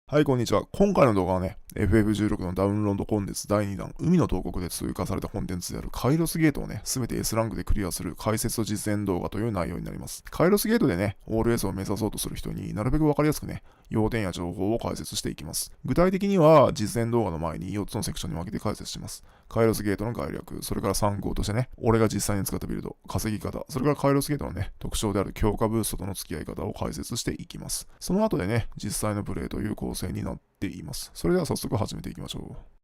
はい、こんにちは。今回の動画はね、FF16 のダウンロードコンテンツ第2弾、海の洞窟で追加されたコンテンツであるカイロスゲートをね、すべて S ランクでクリアする解説と実演動画という内容になります。カイロスゲートでね、オール S を目指そうとする人になるべくわかりやすくね、要点や情報を解説していきます。具体的には、実演動画の前に4つのセクションに分けて解説します。カイロスゲートの概略、それから参考としてね、俺が実際に使ったビルド、稼ぎ方、それからカイロスゲートのね、特徴である強化ブーストとの付き合い方を解説していきます。その後でね、実際のプレイという構成になっています。それでは早速始めていきましょう。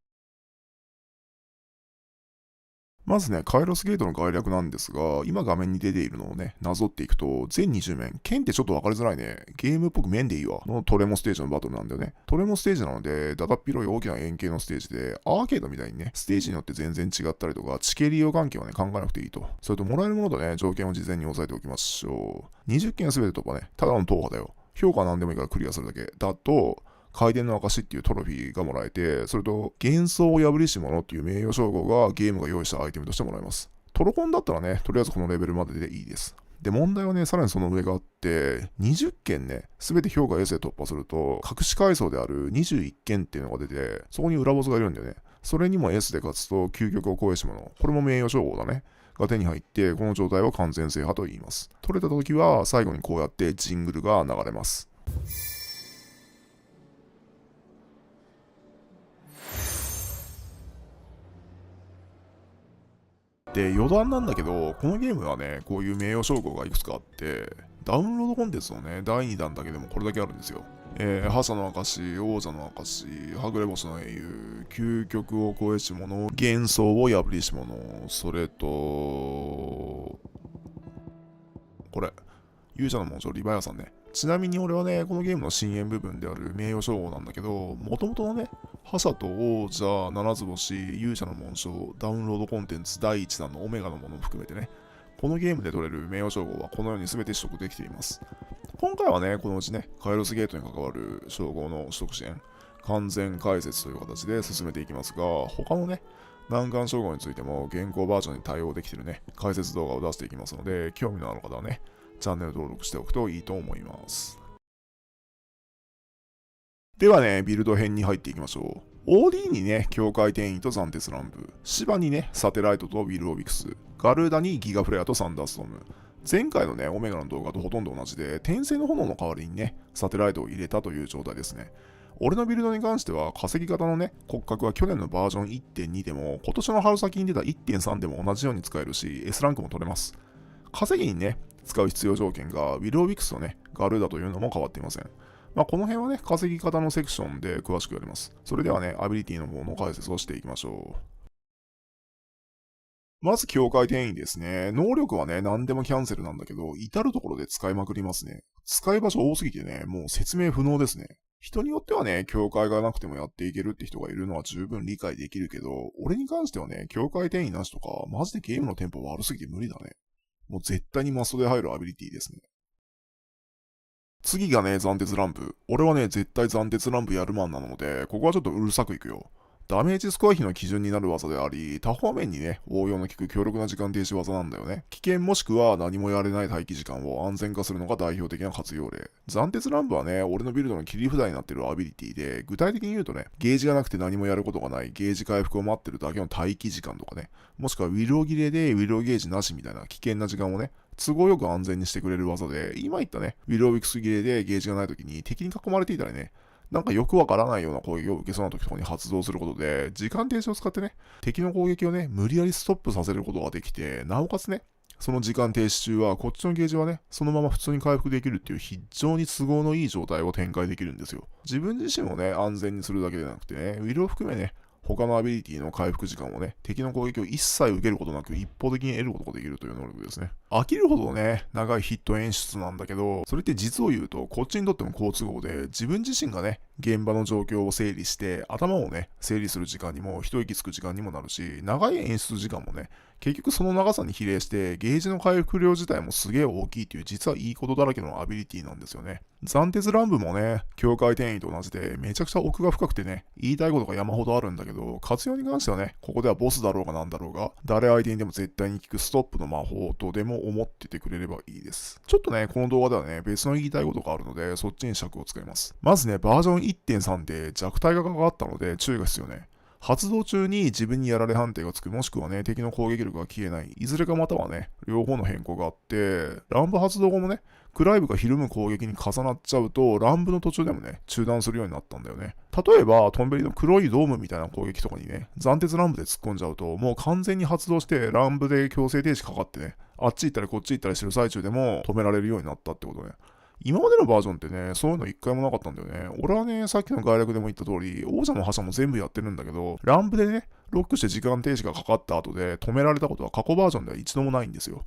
まずね、カイロスゲートの概略なんですが、今画面に出ているのをね、なぞっていくと、全20面、剣ってちょっと分かりづらいね。ゲームっぽく面でいいわ。のトレモステージのバトルなんだよね。トレモステージなので、だだっ広い大きな円形のステージで、アーケードみたいにね、ステージによって全然違ったりとか、地形利用関係をね、考えなくていいと。それと、もらえるものとね、条件を事前に押さえておきましょう。20件すべて突破ね、ただの踏破だよ。評価は何でもいいからクリアするだけ。だと、回転の証っていうトロフィーがもらえて、それと幻想を破りし者っていう名誉称号がゲームが用意したアイテムとしてもらえます。トロコンだったらね、とりあえずこのレベルまででいいです。で、問題はね、さらにその上があって、20件ね、すべて評価 S で突破すると、隠し階層である21件っていうのが出て、そこに裏ボスがいるんだよね。それにも S で勝つと、究極を超えし者。これも名誉称号だね。が手に入って、この状態を完全制覇と言います。取れた時は、最後にこうやってジングルが流れます。で、余談なんだけど、このゲームはね、こういう名誉称号がいくつかあって、ダウンロードコンテンツのね、第2弾だけでもこれだけあるんですよ。覇者の証、王者の証、はぐれ星の英雄、究極を超えし者、幻想を破りし者、それと、これ、勇者の紋章リヴァイアさんね。ちなみに俺はね、このゲームの深淵部分である名誉称号なんだけど、元々のね、覇者と王者、七つ星、勇者の紋章、ダウンロードコンテンツ第1弾のオメガのものを含めてね、このゲームで取れる名誉称号はこのように全て取得できています。今回はね、このうちね、カイロスゲートに関わる称号の取得支援、完全解説という形で進めていきますが、他のね、難関称号についても現行バージョンに対応できているね、解説動画を出していきますので、興味のある方はね、チャンネル登録しておくといいと思います。ではね、ビルド編に入っていきましょう。OD にね、境界転移と斬鉄乱舞。芝にね、サテライトとウィル・オビクス。ガルーダにギガフレアとサンダーストーム。前回のね、オメガの動画とほとんど同じで、転生の炎の代わりにね、サテライトを入れたという状態ですね。俺のビルドに関しては、稼ぎ方のね、骨格は去年のバージョン 1.2 でも、今年の春先に出た 1.3 でも同じように使えるし、S ランクも取れます。稼ぎにね、使う必要条件が、ウィル・オビクスとね、ガルーダというのも変わっていません。まあ、この辺はね、稼ぎ方のセクションで詳しくやります。それではね、アビリティの方の解説をしていきましょう。まず、境界転移ですね。能力はね、何でもキャンセルなんだけど、至るところで使いまくりますね。使い場所多すぎてね、もう説明不能ですね。人によってはね、境界がなくてもやっていけるって人がいるのは十分理解できるけど、俺に関してはね、境界転移なしとか、マジでゲームのテンポ悪すぎて無理だね。もう絶対にマストで入るアビリティですね。次がね、斬鉄乱舞。俺はね、絶対斬鉄乱舞やるマンなので、ここはちょっとうるさくいくよ。ダメージスコア比の基準になる技であり、多方面にね、応用の効く強力な時間停止技なんだよね。危険もしくは何もやれない待機時間を安全化するのが代表的な活用例。斬鉄乱舞はね、俺のビルドの切り札になってるアビリティで、具体的に言うとね、ゲージがなくて何もやることがない、ゲージ回復を待ってるだけの待機時間とかね、もしくはウィロー切れでウィローゲージなしみたいな危険な時間をね、都合よく安全にしてくれる技で、今言ったね、ウィル・オビクス切れでゲージがない時に敵に囲まれていたりね、なんかよくわからないような攻撃を受けそうな時とかに発動することで、時間停止を使ってね、敵の攻撃をね、無理やりストップさせることができて、なおかつね、その時間停止中は、こっちのゲージはね、そのまま普通に回復できるっていう非常に都合のいい状態を展開できるんですよ。自分自身をね、安全にするだけでなくてね、ウィルを含めね、他のアビリティの回復時間をね、敵の攻撃を一切受けることなく一方的に得ることができるという能力ですね。飽きるほどね、長いヒット演出なんだけど、それって実を言うと、こっちにとっても好都合で、自分自身がね、現場の状況を整理して、頭をね、整理する時間にも、一息つく時間にもなるし、長い演出時間もね、結局その長さに比例して、ゲージの回復量自体もすげえ大きいという、実はいいことだらけのアビリティなんですよね。斬鉄乱舞もね、境界転移と同じで、めちゃくちゃ奥が深くてね、言いたいことが山ほどあるんだけけど、活用に関してはね、ここではボスだろうがなんだろうが、誰相手にでも絶対に効くストップの魔法とでも思っててくれればいいです。ちょっとね、この動画ではね、別の言いたいことがあるので、そっちに尺を使います。まずね、バージョン 1.3 で弱体化があったので注意が必要ね。発動中に自分にやられ判定がつく、もしくはね、敵の攻撃力が消えない、いずれかまたはね、両方の変更があって、乱舞発動後もね、クライブがひるむ攻撃に重なっちゃうと、乱舞の途中でもね、中断するようになったんだよね。例えば、トンベリの黒いドームみたいな攻撃とかにね、斬鉄乱舞で突っ込んじゃうと、もう完全に発動して乱舞で強制停止かかってね、あっち行ったりこっち行ったりしてる最中でも止められるようになったってことね。今までのバージョンってね、そういうの一回もなかったんだよね。俺はね、さっきの概略でも言った通り、王者も覇者も全部やってるんだけど、乱舞でね、ロックして時間停止がかかった後で止められたことは過去バージョンでは一度もないんですよ。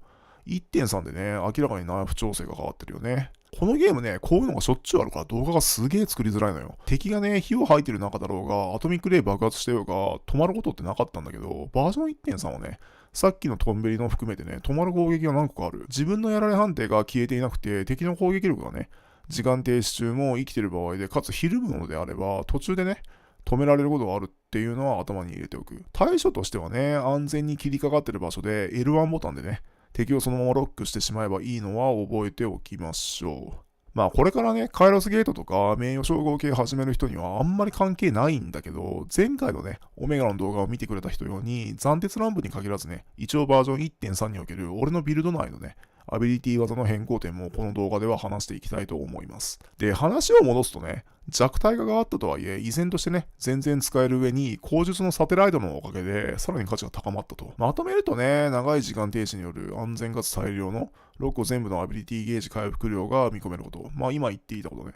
1.3 でね、明らかにナイフ調整が変わってるよね。このゲームね、こういうのがしょっちゅうあるから動画がすげえ作りづらいのよ。敵がね、火を吐いてる中だろうが、アトミックレイ爆発してようが、止まることってなかったんだけど、バージョン 1.3 はね、さっきのトンベリの含めてね、止まる攻撃が何個かある。自分のやられ判定が消えていなくて、敵の攻撃力がね、時間停止中も生きてる場合で、かつひるむのであれば、途中でね、止められることがあるっていうのは頭に入れておく。対処としてはね、安全に切りかかってる場所で L1 ボタンでね、敵をそのままロックしてしまえばいいのは覚えておきましょう。まあこれからね、カイロスゲートとか名誉称号系始める人にはあんまり関係ないんだけど、前回のね、オメガの動画を見てくれた人用に、斬鉄乱舞に限らずね、一応バージョン 1.3 における俺のビルド内のね、アビリティ技の変更点もこの動画では話していきたいと思います。で、話を戻すとね、弱体化があったとはいえ、依然としてね、全然使える上に、口述のサテライトのおかげで、さらに価値が高まったと。まとめるとね、長い時間停止による安全かつ大量の6個全部のアビリティゲージ回復量が見込めること。まあ今言っていたことね。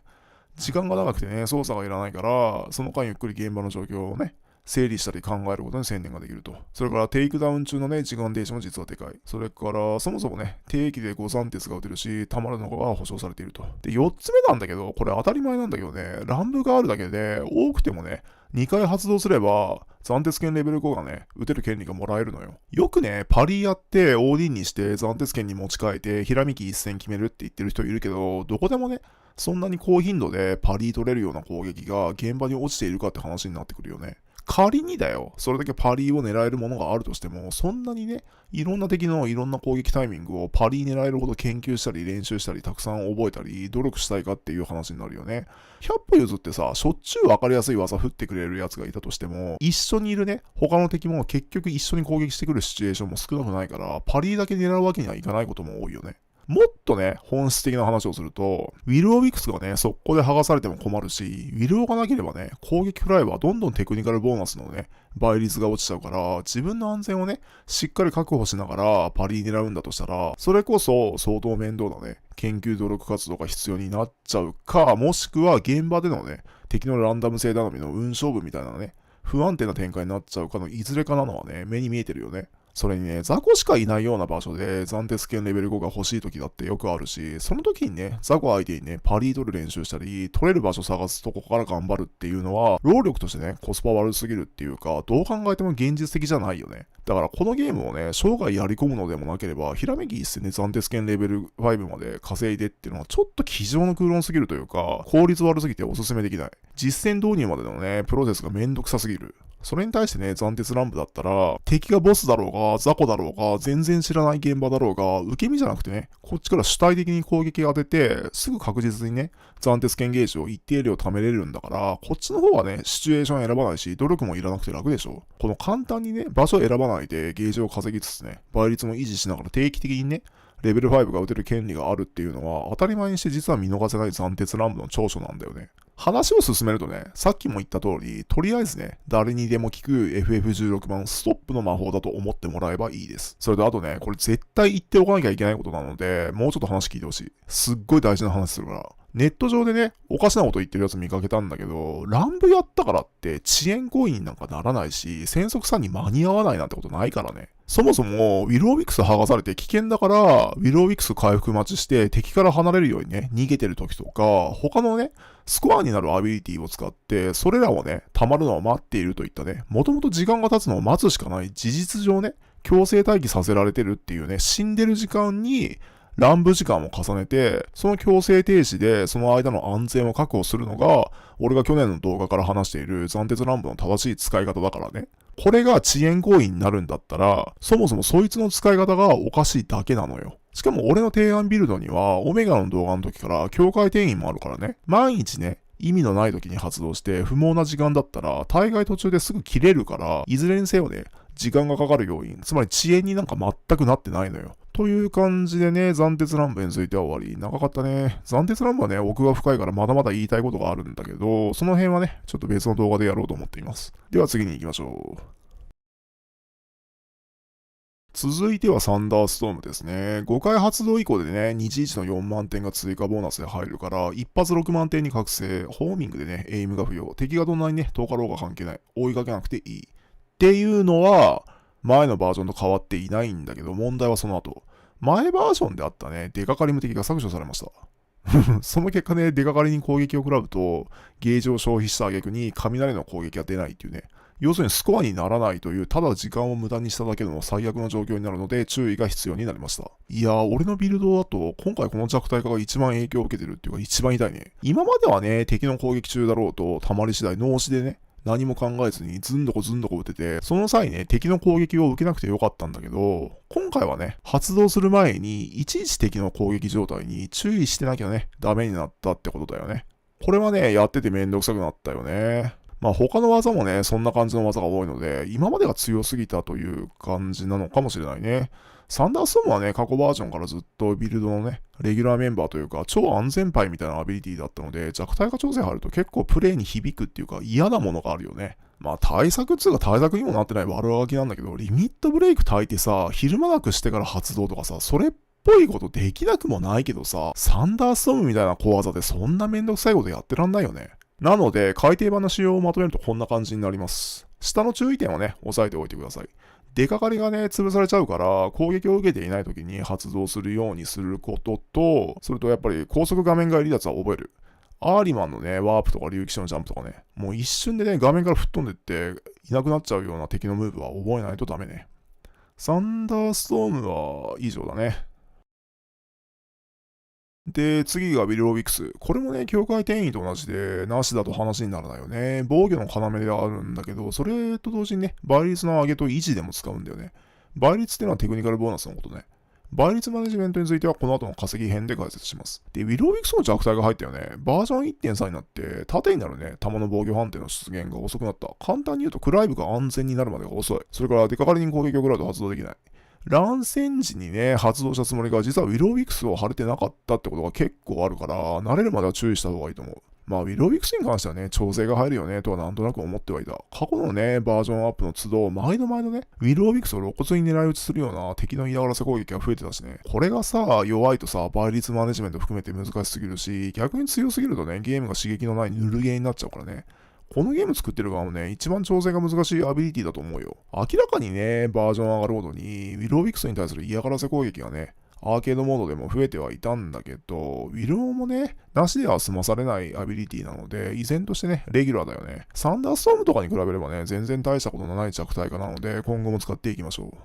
時間が長くてね、操作がいらないから、その間ゆっくり現場の状況をね、整理したり考えることに専念ができると。それからテイクダウン中のね、時間停止も実はでかい。それから、そもそもね、定期で誤算鉄が打てるし、溜まるのが保証されていると。で、4つ目なんだけど、これ当たり前なんだけどね、乱舞があるだけで、多くてもね、2回発動すれば、斬鉄剣レベル5がね、打てる権利がもらえるのよ。よくね、パリやって、オーディンにして、斬鉄剣に持ち替えて、ひらめき一戦決めるって言ってる人いるけど、どこでもね、そんなに高頻度でパリ取れるような攻撃が現場に落ちているかって話になってくるよね。仮にだよ、それだけパリーを狙えるものがあるとしても、そんなにね、いろんな敵のいろんな攻撃タイミングをパリー狙えるほど研究したり練習したりたくさん覚えたり努力したいかっていう話になるよね。100歩譲ってさ、しょっちゅう分かりやすい技振ってくれるやつがいたとしても、一緒にいるね、他の敵も結局一緒に攻撃してくるシチュエーションも少なくないから、パリーだけ狙うわけにはいかないことも多いよね。もっとね、本質的な話をすると、ウィルオウィクスがね、速攻で剥がされても困るし、ウィルオがなければね、攻撃フライはどんどんテクニカルボーナスのね、倍率が落ちちゃうから、自分の安全をね、しっかり確保しながらパリ狙うんだとしたら、それこそ相当面倒なね、研究努力活動が必要になっちゃうか、もしくは現場でのね、敵のランダム性頼みの運勝負みたいなね、不安定な展開になっちゃうかのいずれかなのはね、目に見えてるよね。それにね、雑魚しかいないような場所で斬鉄剣レベル5が欲しい時だってよくあるし、その時にね、雑魚相手にね、パリー取る練習したり、取れる場所探すとこから頑張るっていうのは、労力としてね、コスパ悪すぎるっていうか、どう考えても現実的じゃないよね。だからこのゲームをね、生涯やり込むのでもなければ、ひらめき一戦で斬鉄剣レベル5まで稼いでっていうのはちょっと机上の空論すぎるというか、効率悪すぎておすすめできない。実践導入までのね、プロセスがめんどくさすぎる。それに対してね、斬鉄乱舞だったら、敵がボスだろうが、雑魚だろうが、全然知らない現場だろうが、受け身じゃなくてね、こっちから主体的に攻撃を当てて、すぐ確実にね、斬鉄剣ゲージを一定量貯めれるんだから、こっちの方がね、シチュエーション選ばないし、努力もいらなくて楽でしょ。この簡単にね、場所選ばないでゲージを稼ぎつつね、倍率も維持しながら定期的にね、レベル5が打てる権利があるっていうのは、当たり前にして実は見逃せない斬鉄乱舞の長所なんだよね。話を進めるとね、さっきも言った通り、とりあえずね、誰にでも効く FF16 版ストップの魔法だと思ってもらえばいいです。それとあとね、これ絶対言っておかなきゃいけないことなので、もうちょっと話聞いてほしい。すっごい大事な話するから。ネット上でね、おかしなこと言ってるやつ見かけたんだけど、乱舞やったからって遅延行為になんかならないし、戦速さんに間に合わないなんてことないからね。そもそも、ウィルオウィクス剥がされて危険だから、ウィルオウィクス回復待ちして敵から離れるようにね、逃げてる時とか、他のね、スコアになるアビリティを使って、それらをね、溜まるのを待っているといったね、もともと時間が経つのを待つしかない事実上ね、強制待機させられてるっていうね、死んでる時間に、乱舞時間を重ねて、その強制停止でその間の安全を確保するのが、俺が去年の動画から話している斬鉄乱舞の正しい使い方だからね。これが遅延行為になるんだったら、そもそもそいつの使い方がおかしいだけなのよ。しかも俺の提案ビルドには、オメガの動画の時から境界転移もあるからね。毎日ね、意味のない時に発動して不毛な時間だったら、大概途中ですぐ切れるから、いずれにせよね、時間がかかる要因、つまり遅延になんか全くなってないのよ。という感じでね、斬鉄乱舞については終わり。長かったね。斬鉄乱舞はね、奥が深いからまだまだ言いたいことがあるんだけど、その辺はね、ちょっと別の動画でやろうと思っています。では次に行きましょう。続いてはサンダーストームですね。5回発動以降でね、日時の4万点が追加ボーナスで入るから、一発6万点に覚醒、ホーミングでね、エイムが不要、敵がどんなにね、遠かろうが関係ない、追いかけなくていい。っていうのは、前のバージョンと変わっていないんだけど、問題はその後。前バージョンであったね、デカカリム敵が削除されました。その結果ね、デカカリに攻撃を食らうと、ゲージを消費した挙句に雷の攻撃が出ないっていうね。要するにスコアにならないという、ただ時間を無駄にしただけの最悪の状況になるので注意が必要になりました。いやー、俺のビルドだと、今回この弱体化が一番影響を受けてるっていうか一番痛いね。今まではね、敵の攻撃中だろうと、たまり次第脳死でね、何も考えずにずんどこずんどこ打てて、その際ね、敵の攻撃を受けなくてよかったんだけど、今回はね、発動する前に、いちいち敵の攻撃状態に注意してなきゃね、ダメになったってことだよね。これはね、やっててめんどくさくなったよね。まあ他の技もね、そんな感じの技が多いので、今までが強すぎたという感じなのかもしれないね。サンダーストームはね、過去バージョンからずっとビルドのね、レギュラーメンバーというか、超安全牌みたいなアビリティだったので、弱体化調整入ると結構プレイに響くっていうか、嫌なものがあるよね。まあ対策っつうか対策にもなってない悪あがきなんだけど、リミットブレイク焚いてさ、昼間なくしてから発動とかさ、それっぽいことできなくもないけどさ、サンダーストームみたいな小技でそんなめんどくさいことやってらんないよね。なので、改訂版の仕様をまとめるとこんな感じになります。下の注意点をね、押さえておいてください。出かかりがね、潰されちゃうから、攻撃を受けていない時に発動するようにすることと、それとやっぱり高速画面外離脱は覚える。アーリマンのね、ワープとか竜騎士のジャンプとかね、もう一瞬でね、画面から吹っ飛んでっていなくなっちゃうような敵のムーブは覚えないとダメね。サンダーストームは以上だね。で、次がビルロビクス。これもね、境界転移と同じで、なしだと話にならないよね。防御の要ではあるんだけど、それと同時にね、倍率の上げと維持でも使うんだよね。倍率ってのはテクニカルボーナスのことね。倍率マネジメントについてはこの後の稼ぎ編で解説します。で、ウィル・ウィクスの弱体が入ったよね。バージョン1.3になって、縦になるね、弾の防御判定の出現が遅くなった。簡単に言うと、クライブが安全になるまでが遅い。それから、デカカリに攻撃を食らうと発動できない。乱戦時にね、発動したつもりが、実はウィローウィクスを貼れてなかったってことが結構あるから、慣れるまでは注意した方がいいと思う。まあ、ウィローウィクスに関してはね、調整が入るよね、とはなんとなく思ってはいた。過去のね、バージョンアップの都度、毎度毎度ね、ウィローウィクスを露骨に狙い撃ちするような敵の嫌がらせ攻撃が増えてたしね。これがさ、弱いとさ、倍率マネジメント含めて難しすぎるし、逆に強すぎるとね、ゲームが刺激のないヌルゲーになっちゃうからね。このゲーム作ってる側もね、一番調整が難しいアビリティだと思うよ。明らかにね、バージョン上がるほどに、ウィローウィクスに対する嫌がらせ攻撃がね、アーケードモードでも増えてはいたんだけど、ウィローもね、なしでは済まされないアビリティなので、依然としてね、レギュラーだよね。サンダーストームとかに比べればね、全然大したことのない弱体化なので、今後も使っていきましょう。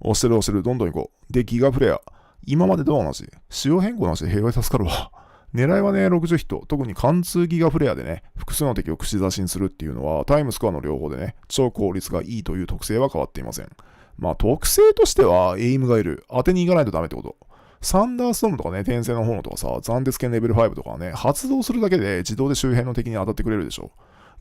押してる押してる、どんどん行こう。で、ギガフレア。今までと同じ。仕様変更なしで平和に助かるわ。狙いはね、60ヒット。特に貫通ギガフレアでね、複数の敵を串刺しにするっていうのは、タイムスコアの両方でね、超効率がいいという特性は変わっていません。まあ、特性としては、エイムがいる。当てに行かないとダメってこと。サンダーストームとかね、転生の炎とかさ、斬鉄剣レベル5とかはね、発動するだけで自動で周辺の敵に当たってくれるでしょ。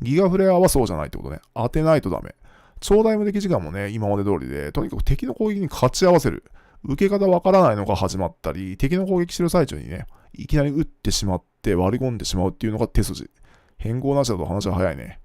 ギガフレアはそうじゃないってことね。当てないとダメ。超大無敵時間もね、今まで通りで、とにかく敵の攻撃に勝ち合わせる。受け方わからないのが始まったり、敵の攻撃してる最中にね、いきなり撃ってしまって割り込んでしまうっていうのが手筋。変更なしだと話は早いね。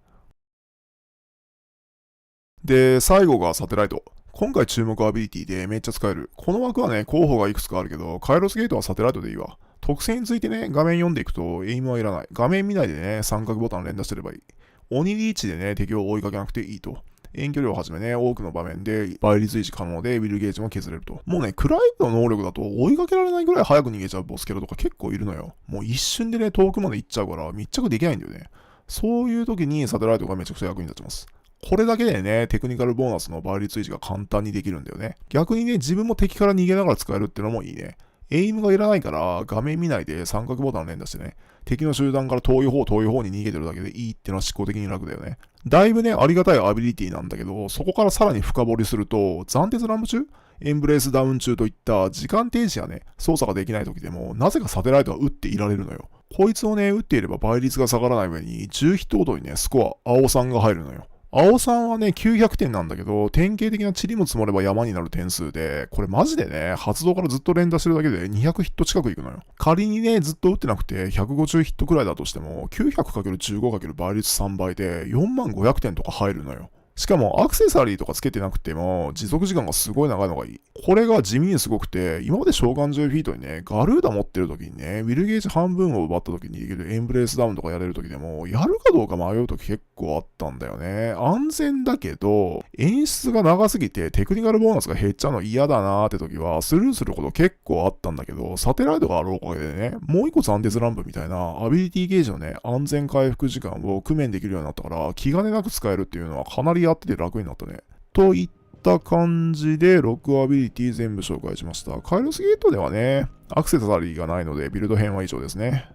で、最後がサテライト。今回注目アビリティでめっちゃ使える。この枠はね、候補がいくつかあるけど、カイロスゲートはサテライトでいいわ。特性についてね、画面読んでいくと、エイムはいらない。画面見ないでね、三角ボタン連打してればいい。鬼リーチでね、敵を追いかけなくていいと。遠距離をはじめね、多くの場面で倍率維持可能でウィルゲージも削れると。もうね、クライブの能力だと追いかけられないぐらい早く逃げちゃうボスキャラとか結構いるのよ。もう一瞬でね、遠くまで行っちゃうから密着できないんだよね。そういう時にサテライトがめちゃくちゃ役に立ちます。これだけでね、テクニカルボーナスの倍率維持が簡単にできるんだよね。逆にね、自分も敵から逃げながら使えるってのもいいね。エイムがいらないから画面見ないで三角ボタンを連打してね、敵の集団から遠い方に逃げてるだけでいいってのは思考的に楽だよね。だいぶね、ありがたいアビリティなんだけど、そこからさらに深掘りすると、暫定乱舞中エンブレースダウン中といった時間停止やね、操作ができない時でも、なぜかサテライトは打っていられるのよ。こいつをね、打っていれば倍率が下がらない上に、10ヒットごとにね、スコア、青3が入るのよ。青さんはね、900点なんだけど、典型的な塵も積もれば山になる点数で、これマジでね、発動からずっと連打してるだけで200ヒット近くいくのよ。仮にね、ずっと打ってなくて150ヒットくらいだとしても、900×15× 倍率3倍で40500点とか入るのよ。しかもアクセサリーとかつけてなくても持続時間がすごい長いのがいい。これが地味にすごくて、今まで召喚獣フィートにね、ガルーダ持ってる時にね、ウィルゲージ半分を奪った時にできるエンブレースダウンとかやれる時でも、やるかどうか迷う時結構あったんだよね。安全だけど、演出が長すぎてテクニカルボーナスが減っちゃうの嫌だなーって時はスルーすること結構あったんだけど、サテライトがあるおかげでね、もう一個暫定ランプみたいなアビリティゲージのね、安全回復時間を工面できるようになったから、気兼ねなく使えるっていうのはかなりやってて楽になったね。といった感じで6アビリティ全部紹介しました。カイロスゲートではね、アクセサリーがないのでビルド編は以上ですね。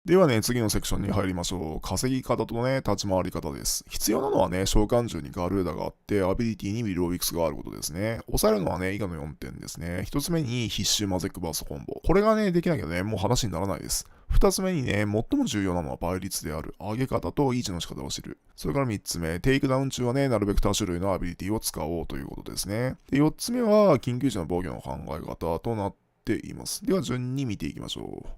ではね、次のセクションに入りましょう。稼ぎ方とね、立ち回り方です。必要なのはね、召喚獣にガルーダがあって、アビリティにウィルオウィクスがあることですね。抑えるのはね、以下の4点ですね。1つ目に必修マゼックバーストコンボ。これがね、できなきゃね、もう話にならないです。2つ目にね、最も重要なのは倍率である。上げ方と維持の仕方を知る。それから3つ目、テイクダウン中はね、なるべく多種類のアビリティを使おうということですね。で、4つ目は、緊急時の防御の考え方となっています。では、順に見ていきましょう。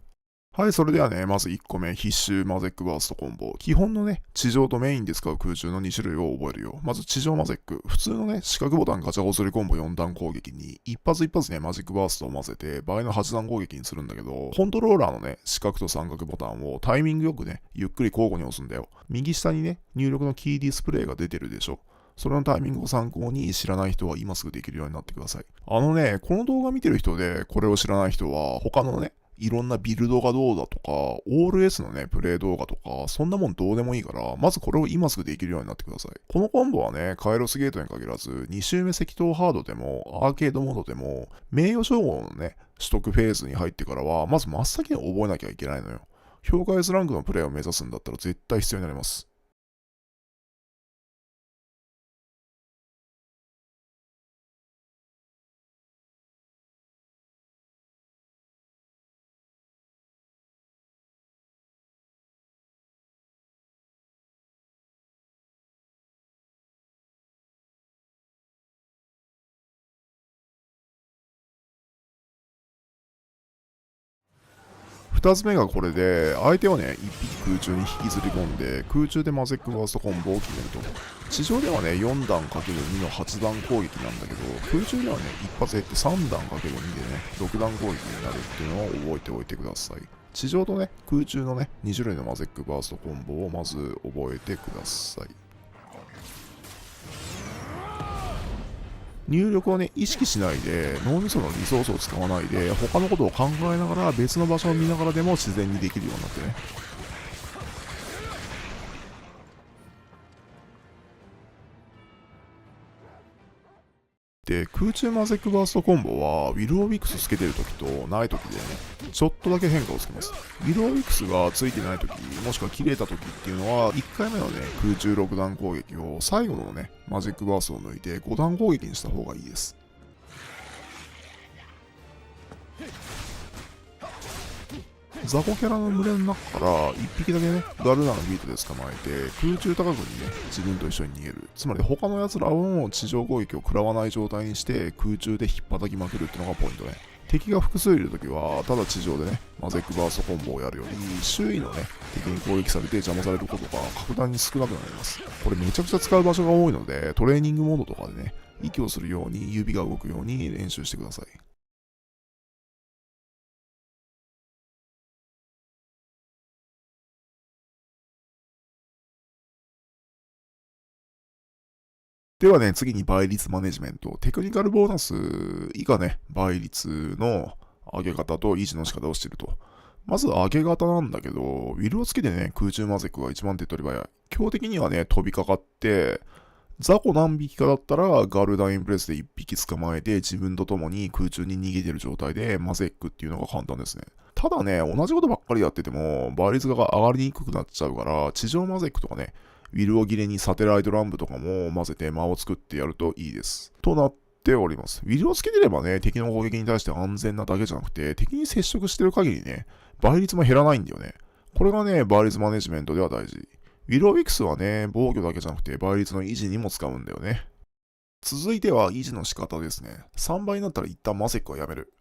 はい、それではね、まず1個目、必修マゼックバーストコンボ。基本のね、地上とメインで使う空中の2種類を覚えるよ。まず地上マゼック。普通のね、四角ボタンガチャゴスリコンボ4段攻撃に、一発一発ね、マジックバーストを混ぜて、倍の8段攻撃にするんだけど、コントローラーのね、四角と三角ボタンをタイミングよくね、ゆっくり交互に押すんだよ。右下にね、入力のキーディスプレイが出てるでしょ。それのタイミングを参考に知らない人は今すぐできるようになってください。この動画見てる人でこれを知らない人は他のね、いろんなビルドがどうだとか、オール S のね、プレイ動画とか、そんなもんどうでもいいから、まずこれを今すぐできるようになってください。このコンボはね、カイロスゲートに限らず、2周目赤頭ハードでも、アーケードモードでも、名誉称号のね、取得フェーズに入ってからは、まず真っ先に覚えなきゃいけないのよ。評価 S ランクのプレイを目指すんだったら絶対必要になります。2つ目がこれで、相手をね、1匹空中に引きずり込んで、空中でマゼックバーストコンボを決めると。地上ではね、4段 ×2 の8段攻撃なんだけど、空中ではね、一発減って3段 ×2 でね、6段攻撃になるっていうのを覚えておいてください。地上とね、空中のね、2種類のマゼックバーストコンボをまず覚えてください。入力をね、意識しないで、脳みそのリソースを使わないで、他のことを考えながら、別の場所を見ながらでも自然にできるようになってね。で、空中マゼックバーストコンボは、ウィルオウィクスつけてる時とない時でね、ちょっとだけ変化をつけます。ウィルオウィクスがついてない時、もしくは切れた時っていうのは、1回目のね、空中6段攻撃を最後のね、マジックバーストを抜いて5段攻撃にした方がいいです。雑魚キャラの群れの中から1匹だけね、ガルナのビートで捕まえて、空中高くにね、自分と一緒に逃げる。つまり他の奴らを地上攻撃を食らわない状態にして、空中で引っ叩きまくるっていうのがポイントね。敵が複数いるときは、ただ地上でね、マゼックバーストコンボをやるより、周囲のね、敵に攻撃されて邪魔されることが格段に少なくなります。これめちゃくちゃ使う場所が多いので、トレーニングモードとかでね、息をするように指が動くように練習してください。ではね、次に倍率マネジメント。テクニカルボーナス以下ね、倍率の上げ方と維持の仕方をしていると。まず上げ型なんだけど、ウィルをつけてね、空中マゼックが一番手っ取り早い。基本的にはね、飛びかかって、雑魚何匹かだったらガルダインプレスで1匹捕まえて自分と共に空中に逃げてる状態でマゼックっていうのが簡単ですね。ただね、同じことばっかりやってても倍率が上がりにくくなっちゃうから、地上マゼックとかね、ウィルを切れにサテライトランプとかも混ぜて間を作ってやるといいです。となっております。ウィルをつけてればね、敵の攻撃に対して安全なだけじゃなくて、敵に接触してる限りね、倍率も減らないんだよね。これがね、倍率マネジメントでは大事。ウィル・オウィクスはね、防御だけじゃなくて倍率の維持にも使うんだよね。続いては維持の仕方ですね。3倍になったら一旦マゼックはやめる。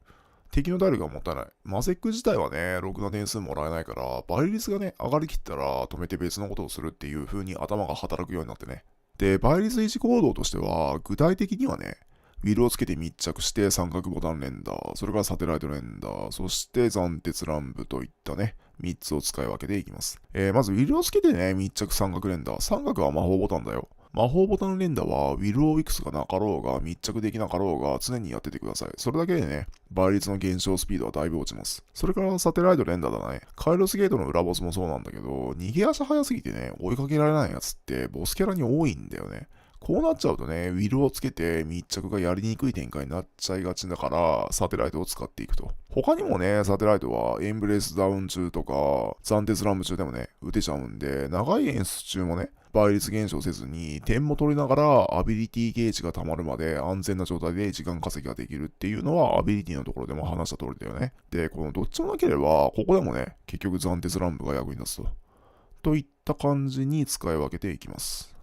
敵の体力がもったいない。マゼック自体はね、ろくな点数もらえないから、倍率がね、上がりきったら止めて別のことをするっていう風に頭が働くようになってね。で、倍率維持行動としては、具体的にはね、ウィルをつけて密着して三角ボタン連打、それからサテライト連打、そして斬鉄乱舞といったね、3つを使い分けていきます。まずウィルをつけてね、密着三角連打。三角は魔法ボタンだよ。魔法ボタン連打は、ウィル・オウィクスがなかろうが、密着できなかろうが、常にやっててください。それだけでね、倍率の減少スピードはだいぶ落ちます。それからサテライト連打だね。カイロスゲートの裏ボスもそうなんだけど、逃げ足早すぎてね、追いかけられないやつってボスキャラに多いんだよね。こうなっちゃうとね、ウィルをつけて密着がやりにくい展開になっちゃいがちだから、サテライトを使っていくと。他にもね、サテライトはエンブレスダウン中とか、暫定スラム中でもね、撃てちゃうんで、長い演出中もね、倍率減少せずに、点も取りながら、アビリティゲージが溜まるまで安全な状態で時間稼ぎができるっていうのは、アビリティのところでも話した通りだよね。で、このどっちもなければ、ここでもね、結局暫定スランプが役に立つと。といった感じに使い分けていきます。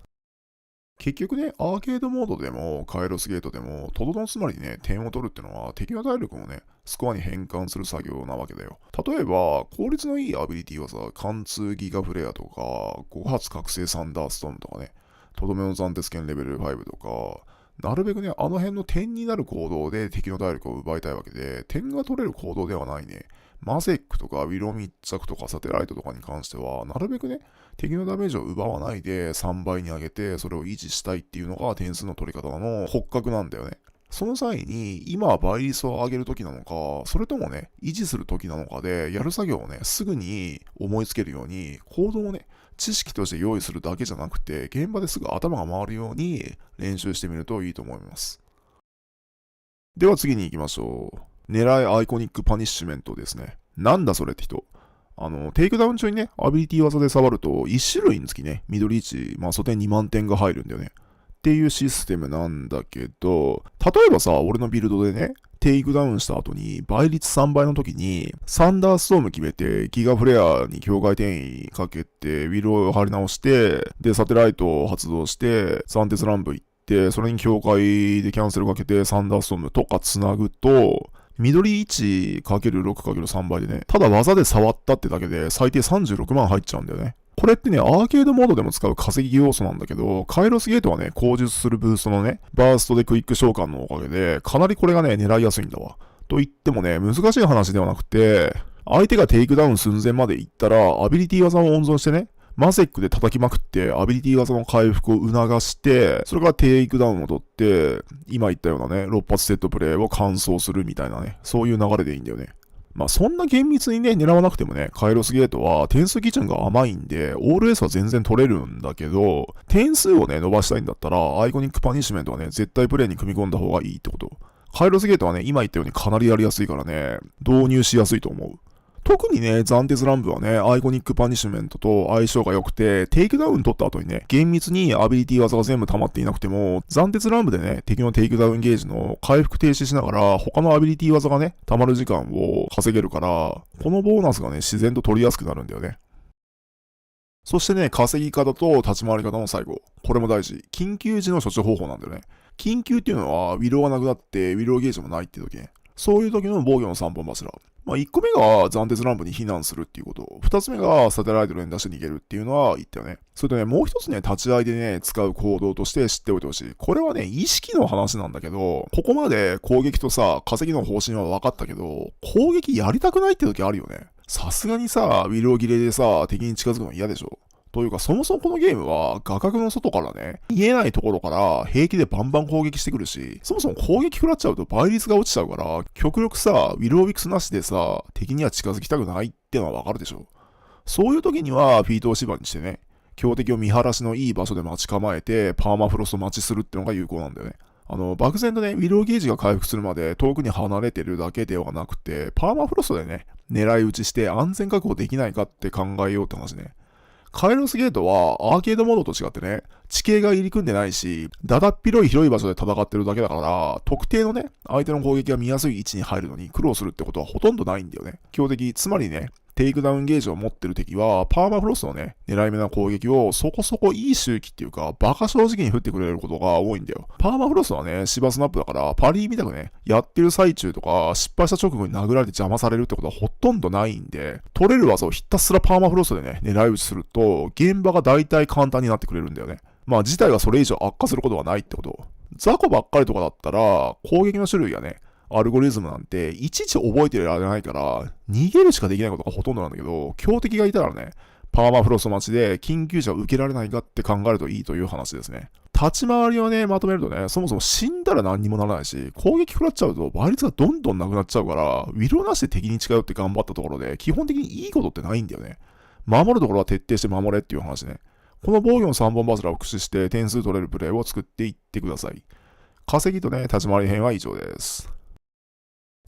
結局ね、アーケードモードでも、カイロスゲートでも、トドのつまりね、点を取るってのは、敵の体力をね、スコアに変換する作業なわけだよ。例えば、効率のいいアビリティはさ、貫通ギガフレアとか、5発覚醒サンダーストームとかね、とどめの斬鉄剣レベル5とか、なるべくね、あの辺の点になる行動で敵の体力を奪いたいわけで、点が取れる行動ではないね。マゼックとかウィロ密着とかサテライトとかに関しては、なるべくね、敵のダメージを奪わないで3倍に上げて、それを維持したいっていうのが点数の取り方の骨格なんだよね。その際に、今は倍率を上げるときなのか、それともね、維持するときなのかで、やる作業をね、すぐに思いつけるように、行動をね、知識として用意するだけじゃなくて、現場ですぐ頭が回るように練習してみるといいと思います。では次に行きましょう。狙いアイコニックパニッシュメントですね。なんだそれって人。テイクダウン中にね、アビリティ技で触ると、1種類につきね、緑1、素点2万点が入るんだよね。っていうシステムなんだけど、例えばさ、俺のビルドでね、テイクダウンした後に、倍率3倍の時に、サンダーストーム決めて、ギガフレアに境界転移かけて、ウィルを張り直して、で、サテライトを発動して、サンテスランプ行って、それに境界でキャンセルかけて、サンダーストームとか繋ぐと、緑 1×6×3 倍でね、ただ技で触ったってだけで最低36万入っちゃうんだよね。これってね、アーケードモードでも使う稼ぎ要素なんだけど、カイロスゲートはね、口述するブーストのね、バーストでクイック召喚のおかげで、かなりこれがね、狙いやすいんだわ。と言ってもね、難しい話ではなくて、相手がテイクダウン寸前まで行ったら、アビリティ技を温存してね、マゼックで叩きまくって、アビリティ技の回復を促して、それからテイクダウンを取って、今言ったようなね、6発セットプレイを完走するみたいなね、そういう流れでいいんだよね。そんな厳密にね、狙わなくてもね、カイロスゲートは点数基準が甘いんで、オールエースは全然取れるんだけど、点数をね、伸ばしたいんだったら、アイコニックパニッシュメントはね、絶対プレイに組み込んだ方がいいってこと。カイロスゲートはね、今言ったようにかなりやりやすいからね、導入しやすいと思う。特にね、暫定スランプはね、アイコニックパニッシュメントと相性が良くて、テイクダウン取った後にね、厳密にアビリティ技が全部溜まっていなくても、暫定スランプでね、敵のテイクダウンゲージの回復停止しながら、他のアビリティ技がね、溜まる時間を稼げるから、このボーナスがね、自然と取りやすくなるんだよね。そしてね、稼ぎ方と立ち回り方の最後。これも大事。緊急時の処置方法なんだよね。緊急っていうのは、ウィローがなくなって、ウィローゲージもないっていう時ね。そういう時の防御の3本柱。1個目が暫定スランプに避難するっていうこと。2つ目がサテライト連打して逃げるっていうのは言ったよね。それとね、もう一つね、立ち会いでね、使う行動として知っておいてほしい。これはね、意識の話なんだけど、ここまで攻撃とさ、稼ぎの方針は分かったけど、攻撃やりたくないって時あるよね。さすがにさ、ウィルを切れでさ、敵に近づくの嫌でしょ。というか、そもそもこのゲームは画角の外からね、見えないところから平気でバンバン攻撃してくるし、そもそも攻撃食らっちゃうと倍率が落ちちゃうから、極力さ、ウィル・オビクスなしでさ、敵には近づきたくないってのはわかるでしょ。そういう時には、フィートを芝にしてね、強敵を見晴らしのいい場所で待ち構えて、パーマフロスト待ちするってのが有効なんだよね。漠然とね、ウィルオゲージが回復するまで遠くに離れてるだけではなくて、パーマフロストでね、狙い撃ちして安全確保できないかって考えようって話ね。カイロスゲートはアーケードモードと違ってね、地形が入り組んでないし、だだっ広い広い場所で戦ってるだけだから、特定のね、相手の攻撃が見やすい位置に入るのに苦労するってことはほとんどないんだよね。強敵、つまりね、テイクダウンゲージを持ってる敵は、パーマフロストのね、狙い目な攻撃をそこそこいい周期っていうか、バカ正直に振ってくれることが多いんだよ。パーマフロストはね、芝スナップだから、パリーみたくね、やってる最中とか、失敗した直後に殴られて邪魔されるってことはほとんどないんで、取れる技をひたすらパーマフロストでね、狙い撃ちすると、現場が大体簡単になってくれるんだよね。まあ、事態がそれ以上悪化することはないってこと。雑魚ばっかりとかだったら、攻撃の種類やね、アルゴリズムなんて、いちいち覚えてられないから、逃げるしかできないことがほとんどなんだけど、強敵がいたらね、パーマフロスト待ちで緊急車を受けられないかって考えるといいという話ですね。立ち回りをね、まとめるとね、そもそも死んだら何にもならないし、攻撃食らっちゃうと倍率がどんどんなくなっちゃうから、ウィルなしで敵に近寄って頑張ったところで、基本的にいいことってないんだよね。守るところは徹底して守れっていう話ね。この防御の3本柱を駆使して点数取れるプレーを作っていってください。稼ぎとね、立ち回り編は以上です。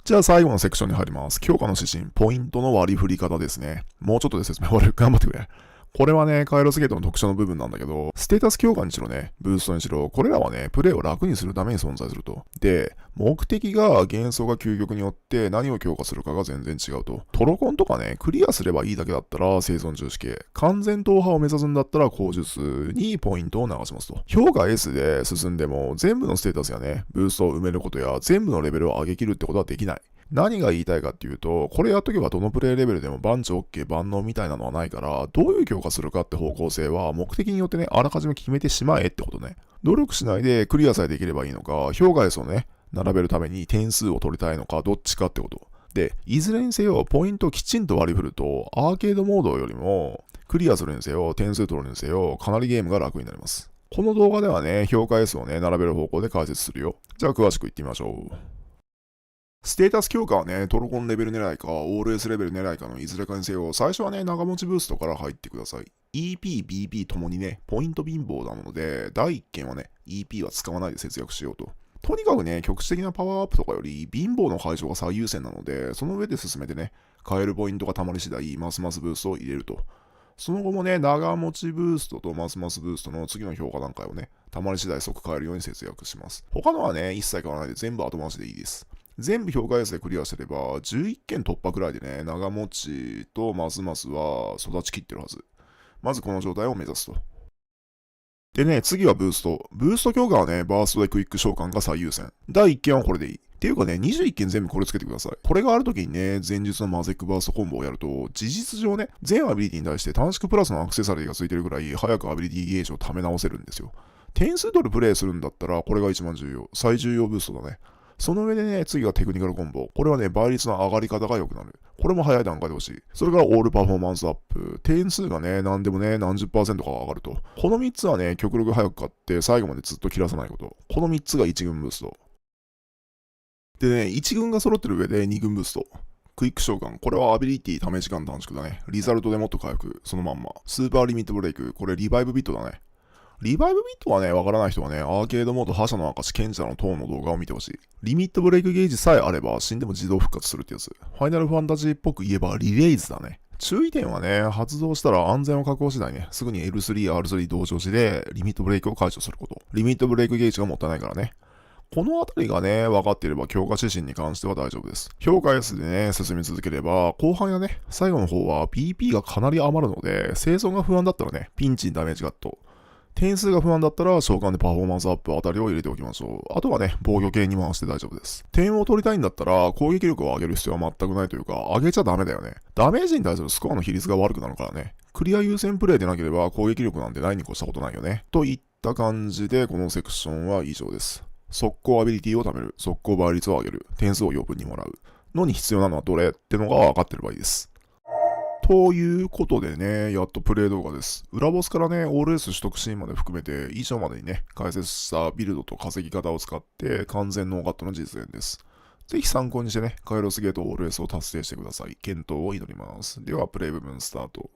じゃあ最後のセクションに入ります。強化の指針、ポイントの割り振り方ですね。もうちょっとで説明頑張ってくれ。これはね、カイロスゲートの特徴の部分なんだけど、ステータス強化にしろね、ブーストにしろ、これらはね、プレイを楽にするために存在すると。で、目的が幻想が究極によって何を強化するかが全然違うと。トロコンとかね、クリアすればいいだけだったら生存重視系、完全踏破を目指すんだったら口述にポイントを流しますと。評価 S で進んでも全部のステータスやね、ブーストを埋めることや全部のレベルを上げ切るってことはできない。何が言いたいかっていうと、これやっとけばどのプレイレベルでも番長 OK 万能みたいなのはないから、どういう強化するかって方向性は目的によってね、あらかじめ決めてしまえってことね。努力しないでクリアさえできればいいのか、評価 S をね、並べるために点数を取りたいのか、どっちかってこと。で、いずれにせよ、ポイントをきちんと割り振ると、アーケードモードよりも、クリアするにせよ、点数取るにせよ、かなりゲームが楽になります。この動画ではね、評価 S をね、並べる方向で解説するよ。じゃあ詳しくいってみましょう。ステータス強化はね、トロコンレベル狙いか、オール S レベル狙いかのいずれかにせよ、最初はね、長持ちブーストから入ってください。EP、BP ともにね、ポイント貧乏なので、第1件はね、EP は使わないで節約しようと。とにかくね、局地的なパワーアップとかより、貧乏の解消が最優先なので、その上で進めてね、買えるポイントが溜まり次第、ますますブーストを入れると。その後もね、長持ちブーストとますますブーストの次の評価段階をね、溜まり次第即買えるように節約します。他のはね、一切買わないで全部後回しでいいです。全部評価 S でクリアしてれば、11件突破くらいでね、長持ちとますますは育ちきってるはず。まずこの状態を目指すと。でね、次はブースト。ブースト強化はね、バーストでクイック召喚が最優先。第1件はこれでいい。っていうかね、21件全部これつけてください。これがあるときにね、前述のマゼックバーストコンボをやると、事実上ね、全アビリティに対して短縮プラスのアクセサリーがついてるぐらい、早くアビリティゲージを貯め直せるんですよ。点数取るプレイするんだったら、これが一番重要。最重要ブーストだね。その上でね、次がテクニカルコンボ。これはね、倍率の上がり方が良くなる。これも早い段階で欲しい。それからオールパフォーマンスアップ。点数がね、何でもね、何十パーセントか上がると。この3つはね、極力早く買って、最後までずっと切らさないこと。この3つが1軍ブースト。でね、1軍が揃ってる上で2軍ブースト。クイック召喚。これはアビリティ試し時間短縮だね。リザルトでもっと回復。そのまんま。スーパーリミットブレイク。これリバイブビットだね。リバイブビットはね、わからない人はね、アーケードモード覇者の証賢者の塔の動画を見てほしい。リミットブレイクゲージさえあれば死んでも自動復活するってやつ。ファイナルファンタジーっぽく言えばリレイズだね。注意点はね、発動したら安全を確保次第ね、すぐに L3、R3 同調子でリミットブレイクを解除すること。リミットブレイクゲージがもったいないからね。このあたりがね、分かっていれば強化指針に関しては大丈夫です。評価 S でね、進み続ければ、後半やね、最後の方は BP がかなり余るので、生存が不安だったらね、ピンチにダメージカット。点数が不安だったら召喚でパフォーマンスアップあたりを入れておきましょう。あとはね、防御系に回して大丈夫です。点を取りたいんだったら攻撃力を上げる必要は全くないというか、上げちゃダメだよね。ダメージに対するスコアの比率が悪くなるからね。クリア優先プレイでなければ攻撃力なんてないに越したことないよね。といった感じでこのセクションは以上です。速攻アビリティを貯める。速攻倍率を上げる。点数を余分にもらう。のに必要なのはどれってのが分かってればいいです。ということでね、やっとプレイ動画です。裏ボスからね、オールエース取得シーンまで含めて、以上までにね、解説したビルドと稼ぎ方を使って完全ノーカットの実演です。ぜひ参考にしてね、カイロスゲートオールエースを達成してください。検討を祈ります。では、プレイ部分スタート。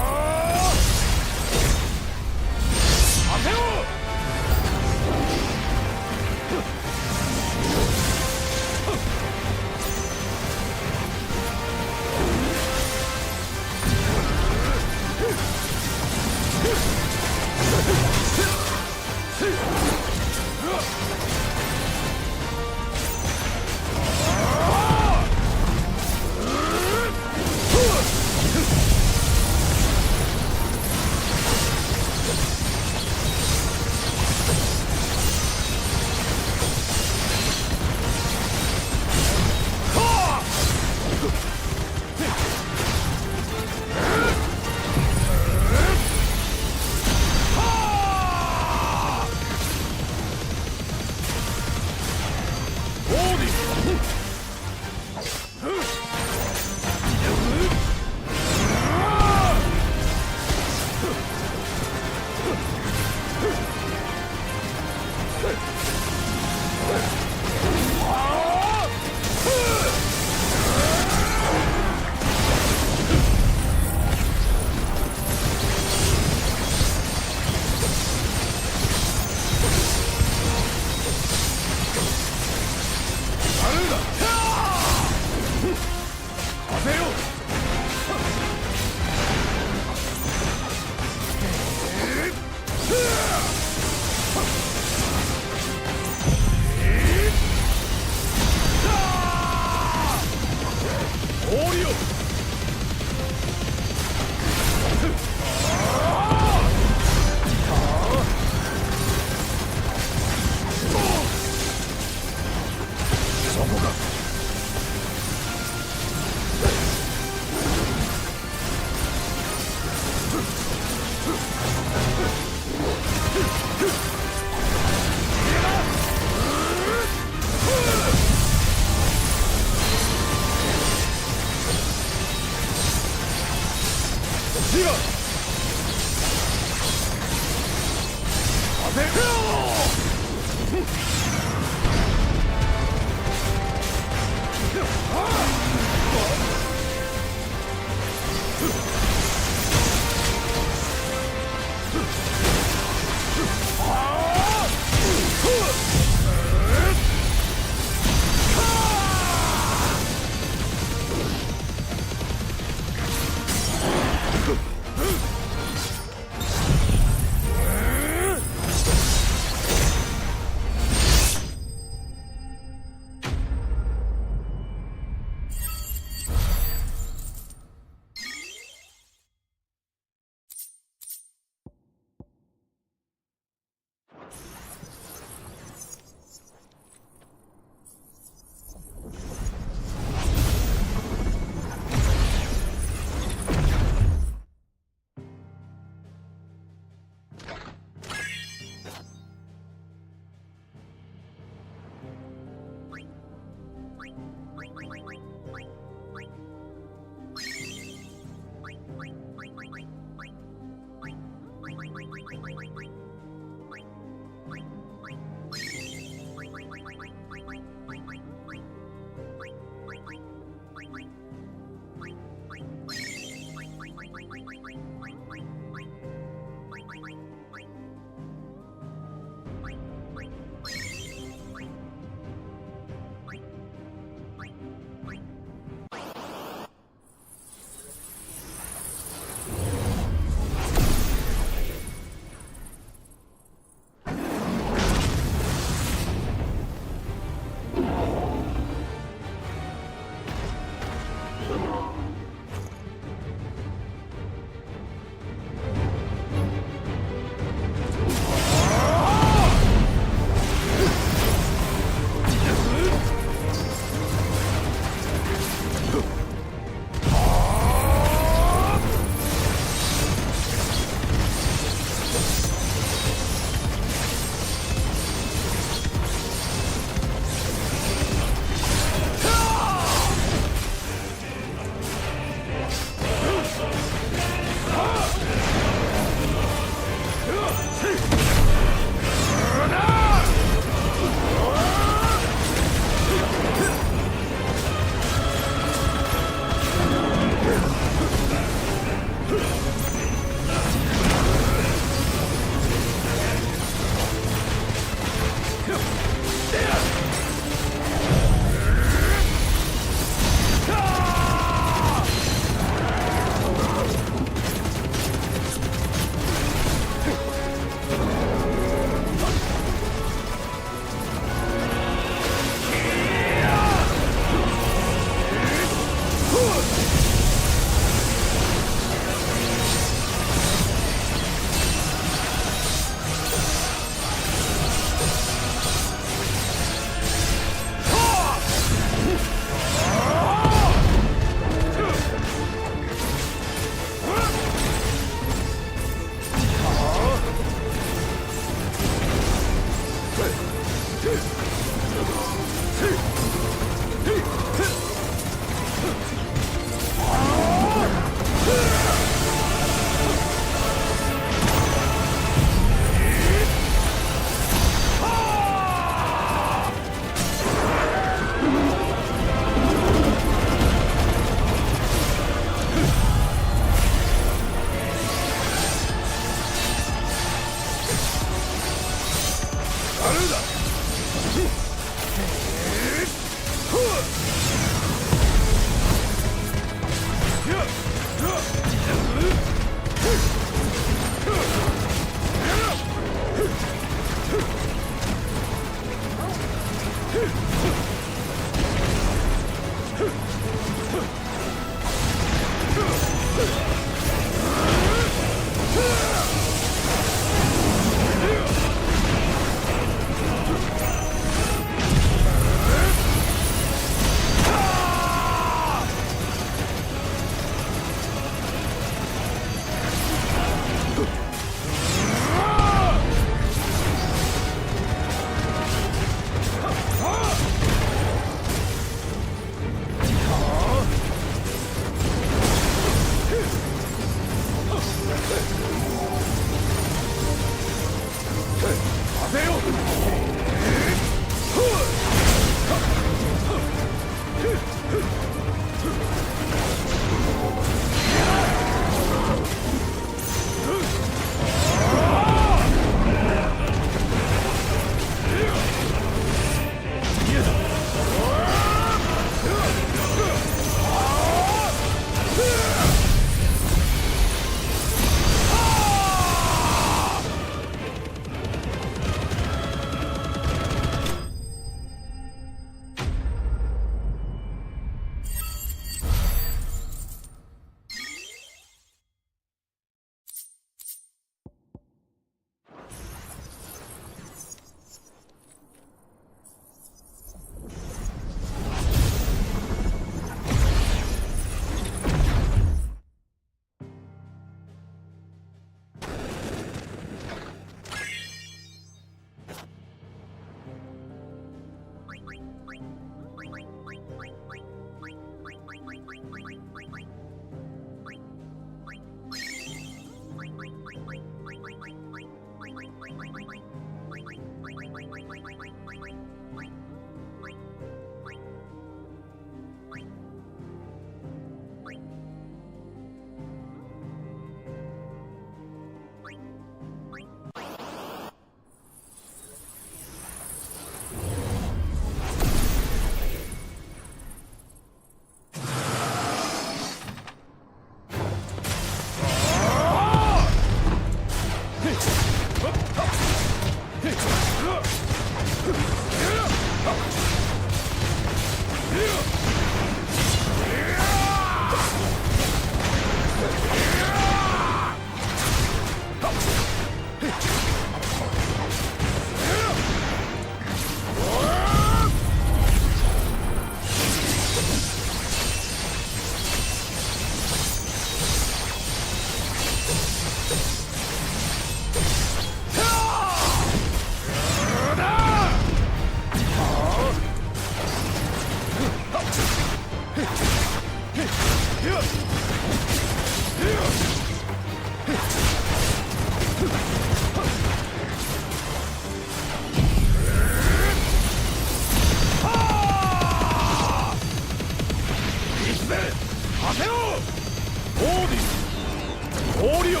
氷よ。